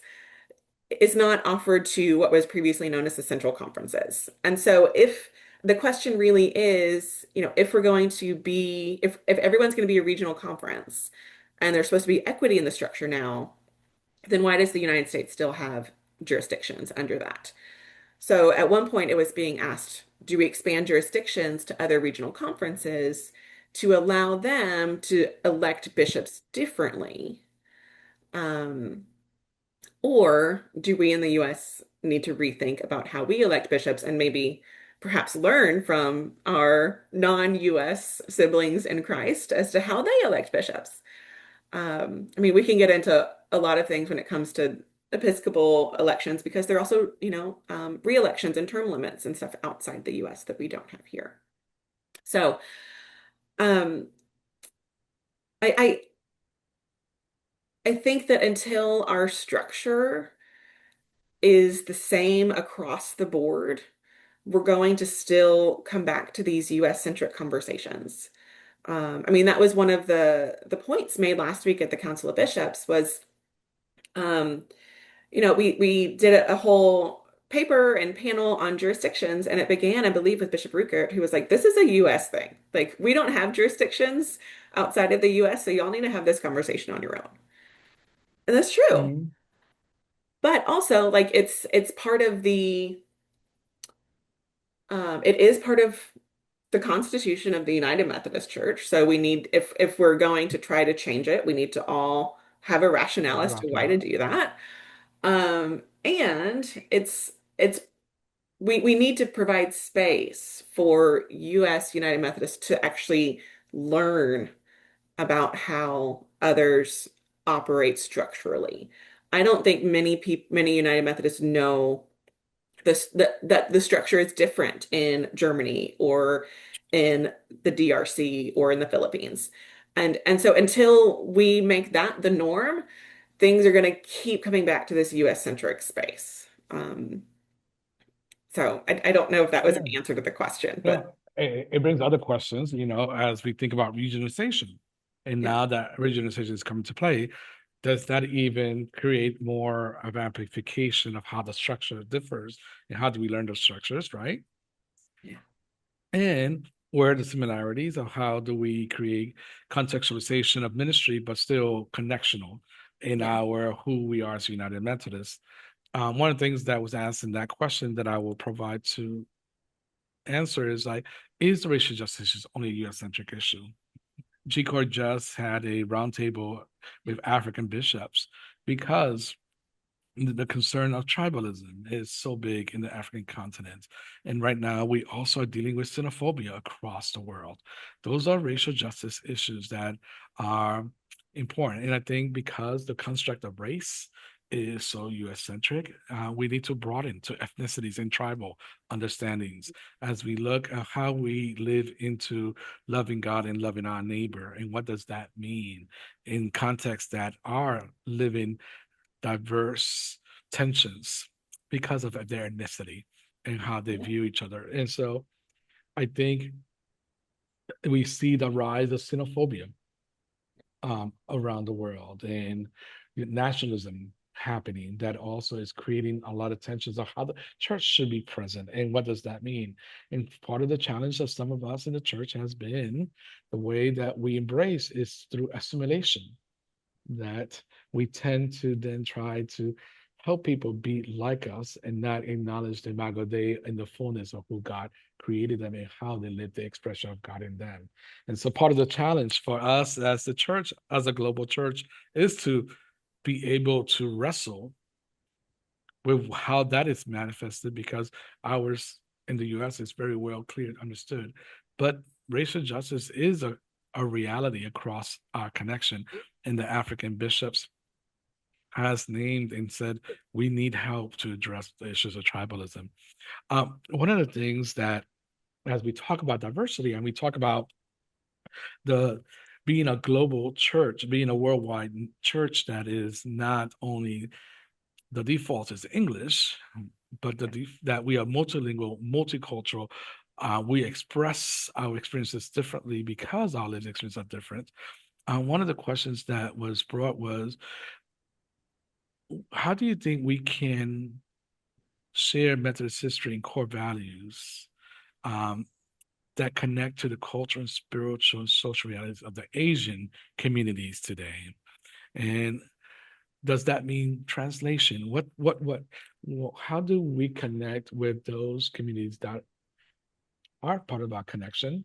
is not offered to what was previously known as the central conferences. And so if the question really is, if we're going to be, if everyone's going to be a regional conference and there's supposed to be equity in the structure now, then why does the United States still have jurisdictions under that? So at one point it was being asked, do we expand jurisdictions to other regional conferences to allow them to elect bishops differently? Um, or do we in the US need to rethink about how we elect bishops and maybe perhaps learn from our non-US siblings in Christ as to how they elect bishops? I mean, we can get into a lot of things when it comes to Episcopal elections because there are also, re-elections and term limits and stuff outside the US that we don't have here. So, um, I I think that until our structure is the same across the board, we're going to still come back to these US centric conversations. I mean, that was one of the points made last week at the Council of Bishops was, um, we did a whole paper and panel on jurisdictions, and it began, I believe, with Bishop Ruckert, who was like, "This is a US thing. Like, we don't have jurisdictions outside of the US, so y'all need to have this conversation on your own." And that's true. Hmm. But also, like, it's part of it is part of the Constitution of the United Methodist Church. So we need, if we're going to try to change it, we need to all have a rationale as to Wrap it why to up. do that. And it's we need to provide space for US United Methodists to actually learn about how others operate structurally. I don't think many United Methodists know that the structure is different in Germany or in the DRC or in the Philippines. And so until we make that the norm, things are going to keep coming back to this US centric space. So I don't know if that was an Yeah. answer to the question, but Well, it brings other questions, as we think about regionalization. And yeah, now that regionalization is coming to play, does that even create more of amplification of how the structure differs and how do we learn those structures, right? yeah, And where are the similarities of how do we create contextualization of ministry, but still connectional in yeah, our who we are as United Methodists? One of the things that was asked in that question that I will provide to answer is like, is the racial justice issue only a US centric issue? G-Court just had a roundtable with African bishops because the concern of tribalism is so big in the African continent. And right now, we also are dealing with xenophobia across the world. Those are racial justice issues that are important. And I think because the construct of race is so US centric, we need to broaden to ethnicities and tribal understandings as we look at how we live into loving God and loving our neighbor. And what does that mean in contexts that are living diverse tensions because of their ethnicity and how they yeah, view each other. And so I think we see the rise of xenophobia around the world and nationalism happening that also is creating a lot of tensions of how the church should be present and what does that mean. And part of the challenge of some of us in the church has been the way that we embrace is through assimilation, that we tend to then try to help people be like us and not acknowledge the imago Dei in the fullness of who God created them and how they live the expression of God in them. And so part of the challenge for us as the church, as a global church, is to be able to wrestle with how that is manifested because ours in the US is very well clear and understood. But racial justice is a a reality across our connection. And the African bishops has named and said we need help to address the issues of tribalism. One of the things that, as we talk about diversity and we talk about the being a global church, being a worldwide church that is not only the default is English, but that we are multilingual, multicultural. We express our experiences differently because our lived experiences are different. One of the questions that was brought was, how do you think we can share Methodist history and core values um, that connect to the cultural and spiritual and social realities of the Asian communities today? And does that mean translation? How do we connect with those communities that are part of our connection,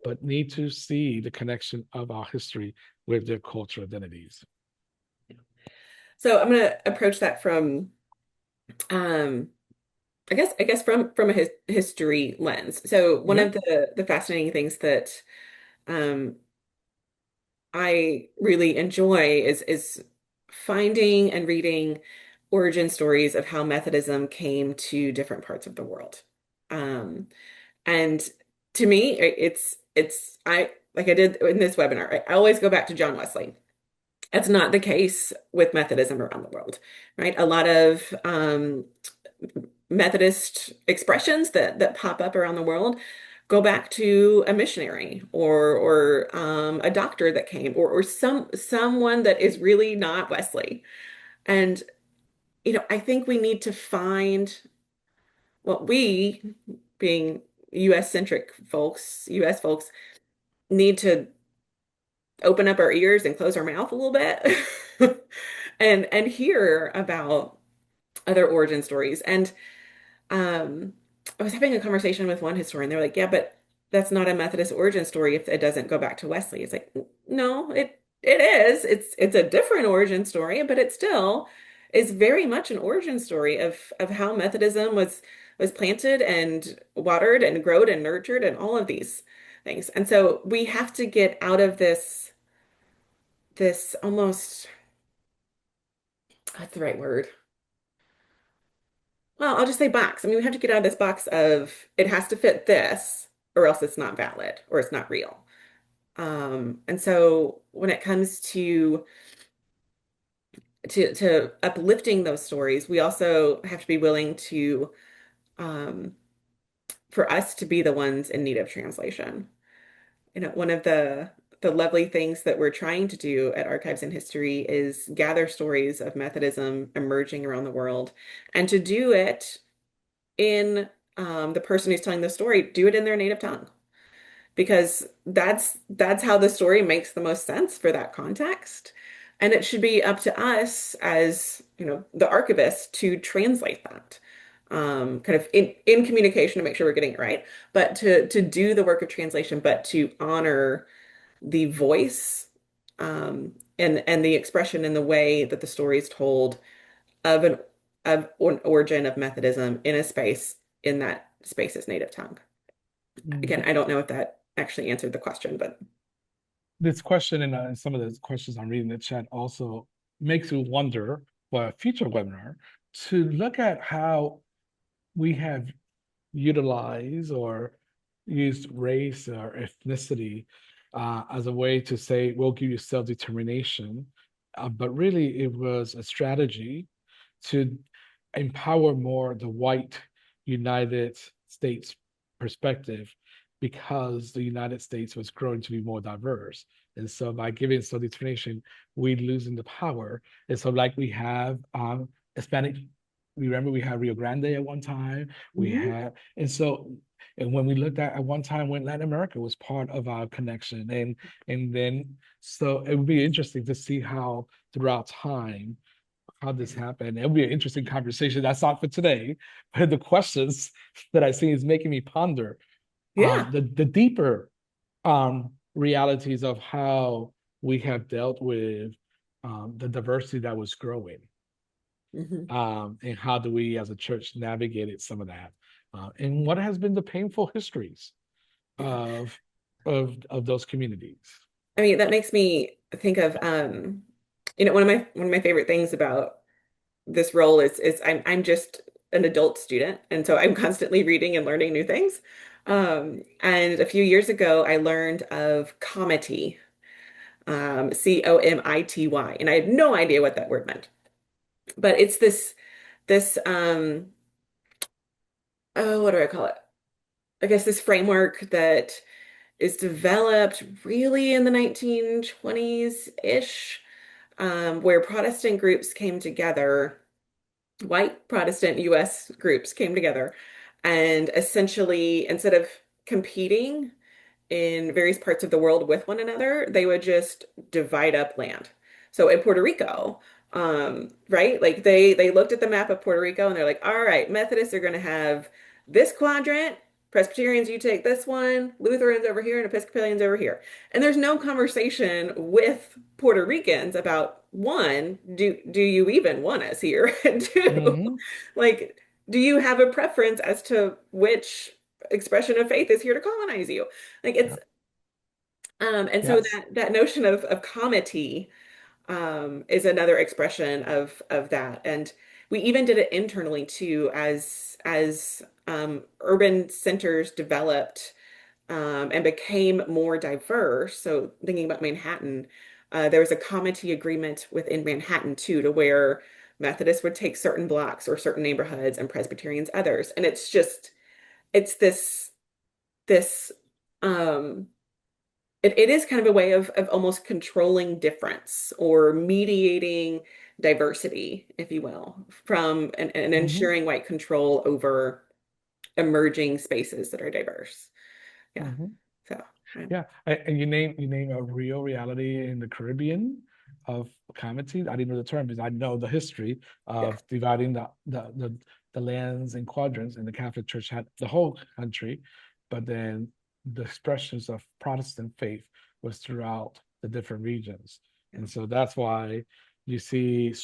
but need to see the connection of our history with their cultural identities? So I'm going to approach that from, um, I guess from a history lens. So one Yeah. of the fascinating things that um, I really enjoy is finding and reading origin stories of how Methodism came to different parts of the world. Um, and to me, it's I like I did in this webinar, I always go back to John Wesley. That's not the case with Methodism around the world, right? A lot of Methodist expressions that pop up around the world go back to a missionary or a doctor that came or someone that is really not Wesley. And I think we need to find what we, being US centric folks, US folks, need to open up our ears and close our mouth a little bit and hear about other origin stories. And um, I was having a conversation with one historian. They're like, yeah, but that's not a Methodist origin story if it doesn't go back to Wesley. It's like, no, it is. It's a different origin story, but it still is very much an origin story of how Methodism was planted and watered and growed and nurtured and all of these things. And so we have to get out of this almost, what's the right word? Well, I'll just say box. I mean, we have to get out of this box of it has to fit this, or else it's not valid or it's not real. And so when it comes to uplifting those stories, we also have to be willing to um, for us to be the ones in need of translation. One of the lovely things that we're trying to do at Archives in History is gather stories of Methodism emerging around the world, and to do it in the person who's telling the story, do it in their native tongue because that's how the story makes the most sense for that context. And it should be up to us as, the archivist to translate that. Kind of in communication to make sure we're getting it right, but to do the work of translation, but to honor the voice and the expression and the way that the story is told of an origin of Methodism in a space in that space's native tongue. Again, I don't know if that actually answered the question, but This question and some of the questions I'm reading in the chat also makes you wonder for a future webinar to look at how we have utilized or used race or ethnicity as a way to say we'll give you self-determination, but really it was a strategy to empower more the white United States perspective because the United States was growing to be more diverse. And so by giving self-determination, we losing the power. And so like we have Hispanic, remember we had Rio Grande at one time, we Mhm. had, and when we looked at one time when Latin America was part of our connection. And then so it would be interesting to see how throughout time how this happened. It'll be an interesting conversation. That's not for today, but the questions that I see is making me ponder Yeah. the deeper realities of how we have dealt with the diversity that was growing, Hmm. and how do we as a church navigated some of that, and what has been the painful histories Yeah. of. of those communities. I mean, that makes me think of one of my favorite things about this role is I'm just an adult student, and so I'm constantly reading and learning new things. And a few years ago, I learned of comity, COMITY, and I had no idea what that word meant. But it's this oh, what do I call it? I guess this framework that is developed really in the 1920s-ish, where Protestant groups came together, white Protestant US groups came together, and essentially, instead of competing in various parts of the world with one another, they would just divide up land. So in Puerto Rico, right? Like they looked at the map of Puerto Rico and they're like, all right, Methodists are going to have this quadrant, Presbyterians, you take this one, Lutherans over here, and Episcopalians over here. And there's no conversation with Puerto Ricans about one, do you even want us here? And two, Hmm. like, do you have a preference as to which expression of faith is here to colonize you? Like it's Yeah. and so Yes. that notion of comity is another expression of that. And we even did it internally too, as urban centers developed and became more diverse. So thinking about Manhattan, there was a comity agreement within Manhattan too, to where Methodists would take certain blocks or certain neighborhoods and Presbyterians others. And it's this um it is kind of a way of almost controlling difference or mediating diversity, if you will, from and Hmm. ensuring white control over emerging spaces that are diverse. Yeah. Hmm. So, Yeah, and you name a real reality in the Caribbean of comity. I didn't know the term because I know the history yeah. of dividing the lands in quadrants, and the Catholic Church had the whole country, but then the expressions of Protestant faith was throughout the different regions, Yeah. and so that's why you see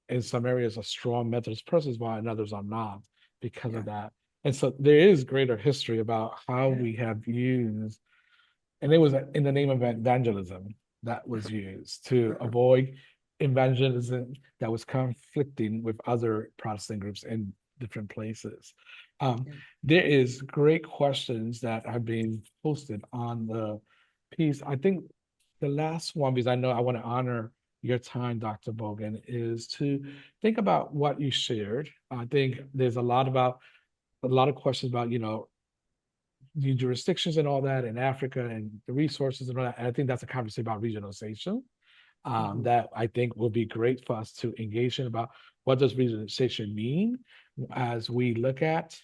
in some areas a strong Methodist presence, while in others are not because Yeah. of that. And so there is greater history about how Yeah. we have used, and it was in the name of evangelism that was used to Uh-huh. avoid evangelism that was conflicting with other Protestant groups in different places. Um, Yeah. there is great questions that have been posted on the piece. I think the last one, because I know I want to honor your time, Dr. Boggan, is to think about what you shared. I think there's a lot of questions about, the jurisdictions and all that in Africa and the resources and all that. And I think that's a conversation about regionalization, Mhm. that I think will be great for us to engage in about what does regionalization mean as we look at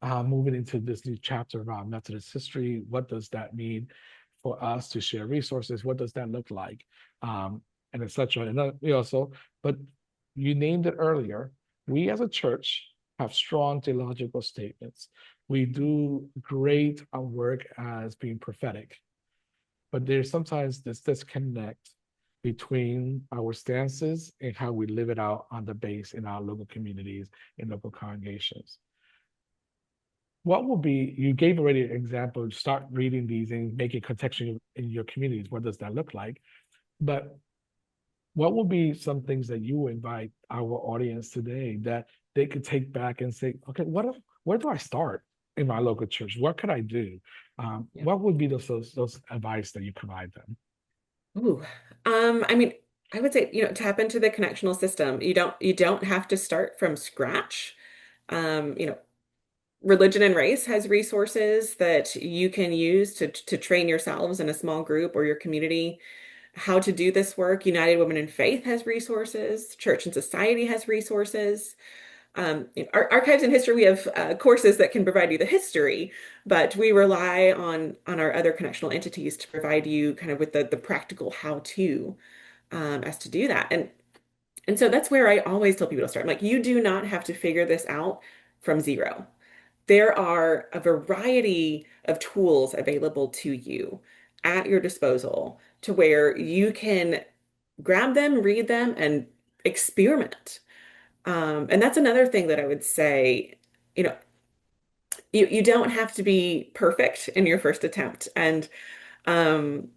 moving into this new chapter of our Methodist history. What does that mean for us to share resources? What does that look like? And etc. And but you named it earlier. We as a church have strong theological statements. We do great work as being prophetic, but there's sometimes this disconnect between our stances and how we live it out on the base in our local communities, in local congregations. What will be, you gave already an example, start reading these and make it contextual in your communities. What does that look like? But what will be some things that you invite our audience today that they could take back and say, okay, where do I start in my local church? What could I do? Yeah. What would be those advice that you provide them? Ooh. I mean, I would say, tap into the connectional system. You don't have to start from scratch. You know, Religion and Race has resources that you can use to train yourselves in a small group or your community how to do this work. United Women in Faith has resources. Church and Society has resources. Archives and History, we have courses that can provide you the history, but we rely on our other connectional entities to provide you kind of with the practical how-to as to do that. And so that's where I always tell people to start. I'm like, you do not have to figure this out from zero. There are a variety of tools available to you at your disposal to where you can grab them, read them, and experiment. And that's another thing that I would say, you know, you don't have to be perfect in your first attempt. And Um,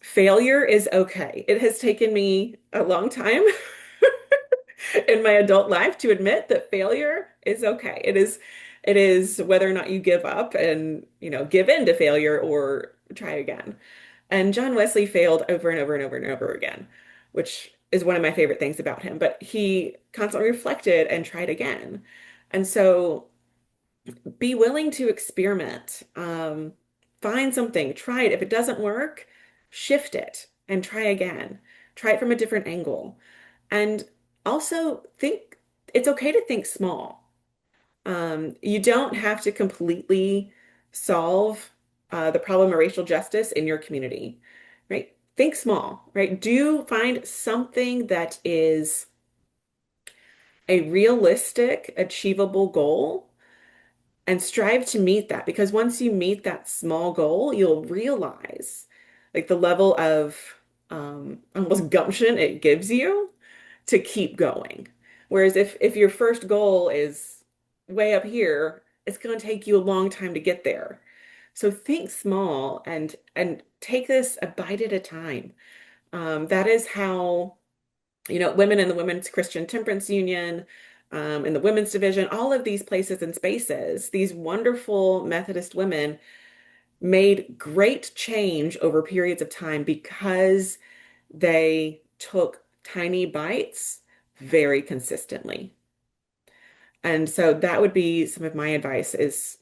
Failure is okay. It has taken me a long time in my adult life to admit that failure is okay. It is whether or not you give up and, give in to failure or try again. And John Wesley failed over and over and over and over again, which is one of my favorite things about him. But he constantly reflected and tried again. And so be willing to experiment. Find something, try it. If it doesn't work, shift it and try again. Try it from a different angle. And also think it's okay to think small. You don't have to completely solve the problem of racial justice in your community, right? Think small, right? Do find something that is a realistic, achievable goal and strive to meet that. Because once you meet that small goal, you'll realize like the level of almost gumption it gives you to keep going. Whereas if your first goal is way up here, it's going to take you a long time to get there. So think small and take this a bite at a time. That is how, women in the Women's Christian Temperance Union, in the women's division, all of these places and spaces, these wonderful Methodist women made great change over periods of time because they took tiny bites very consistently. And so that would be some of my advice is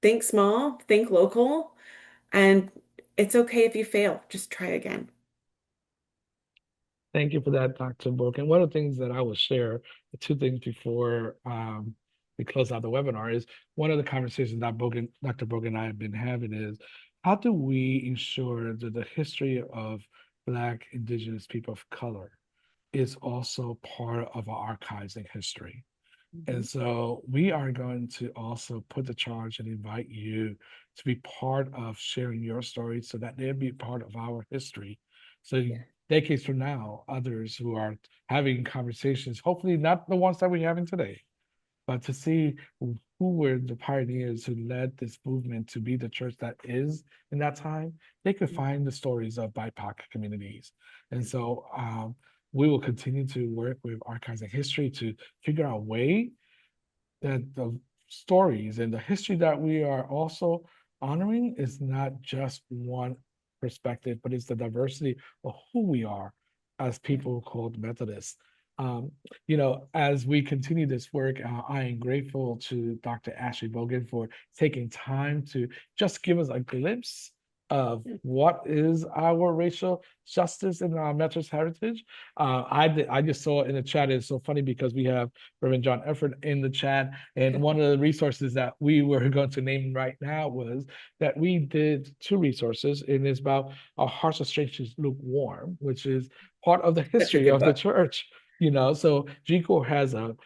think small, think local, and it's okay if you fail. Just try again. Thank you for that, Dr. Book. And one of the things that I will share, the two things before we close out the webinar is one of the conversations that Dr. Bogan and I have been having is how do we ensure that the history of Black, Indigenous people of color is also part of our archives and history? And Mhm. so we are going to also put the charge and invite you to be part of sharing your story so that they'll be part of our history. So Yeah. decades from now, others who are having conversations, hopefully not the ones that we're having today, but to see who were the pioneers who led this movement to be the church that is in that time, they could find the stories of BIPOC communities. And so we will continue to work with Archives and History to figure out a way that the stories and the history that we are also honoring is not just one perspective, but it's the diversity of who we are as Yeah. people called Methodists. Um, as we continue this work, I am grateful to Dr. Ashley Boggan for taking time to just give us a glimpse of Yeah. what is our racial justice in our Methodist heritage. I just saw in the chat, it's so funny because we have Reverend John Efford in the chat. And one of the resources that we were going to name right now was that we did two resources, and it's about Our Hearts Are Strangely Lukewarm, which is part of the Such a history good of the book. church. So GCOR has a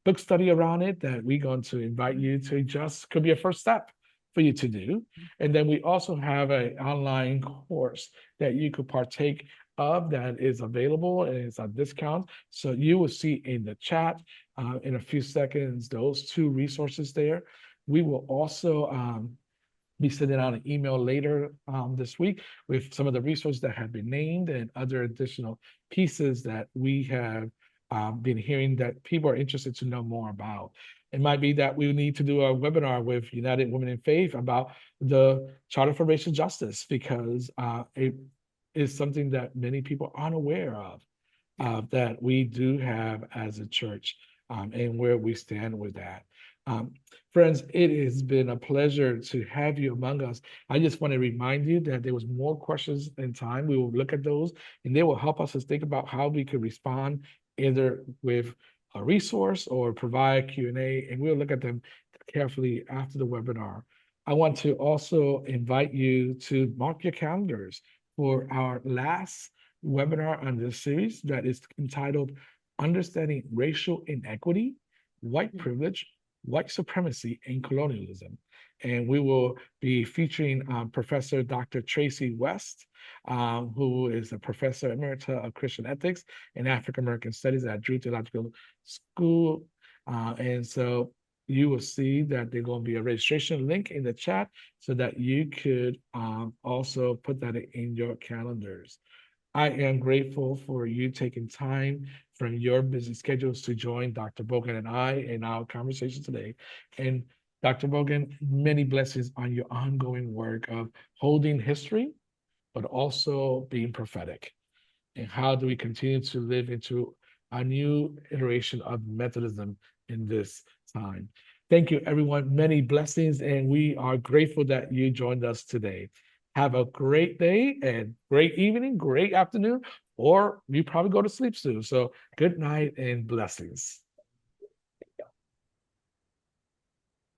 book study around it that we're going to invite you to just could be a first step for you to do. And then we also have an online course that you could partake of that is available and it's a discount. So you will see in the chat in a few seconds those two resources there. We will also be sending out an email later this week with some of the resources that have been named and other additional pieces that we have been hearing that people are interested to know more about. It might be that we need to do a webinar with United Women in Faith about the Charter for Racial Justice because it is something that many people aren't aware of Yeah. that we do have as a church and where we stand with that. Um, Friends, it has been a pleasure to have you among us. I just want to remind you that there was more questions in time. We will look at those and they will help us to think about how we could respond either with a resource or provide Q&A, and we'll look at them carefully after the webinar. I want to also invite you to mark your calendars for our last webinar on this series that is entitled Understanding Racial Inequity, White Privilege, White Supremacy, and Colonialism. And we will be featuring Professor Dr. Tracy West, who is a professor emerita of Christian ethics and African American studies at Drew Theological School. And so you will see that there's going to be a registration link in the chat so that you could also put that in your calendars. I am grateful for you taking time from your busy schedules to join Dr. Boggan and I in our conversation today. And Dr. Boggan, many blessings on your ongoing work of holding history, but also being prophetic. And how do we continue to live into a new iteration of Methodism in this time? Thank you, everyone. Many blessings, and we are grateful that you joined us today. Have a great day and great evening, great afternoon, or you probably go to sleep soon. So good night and blessings.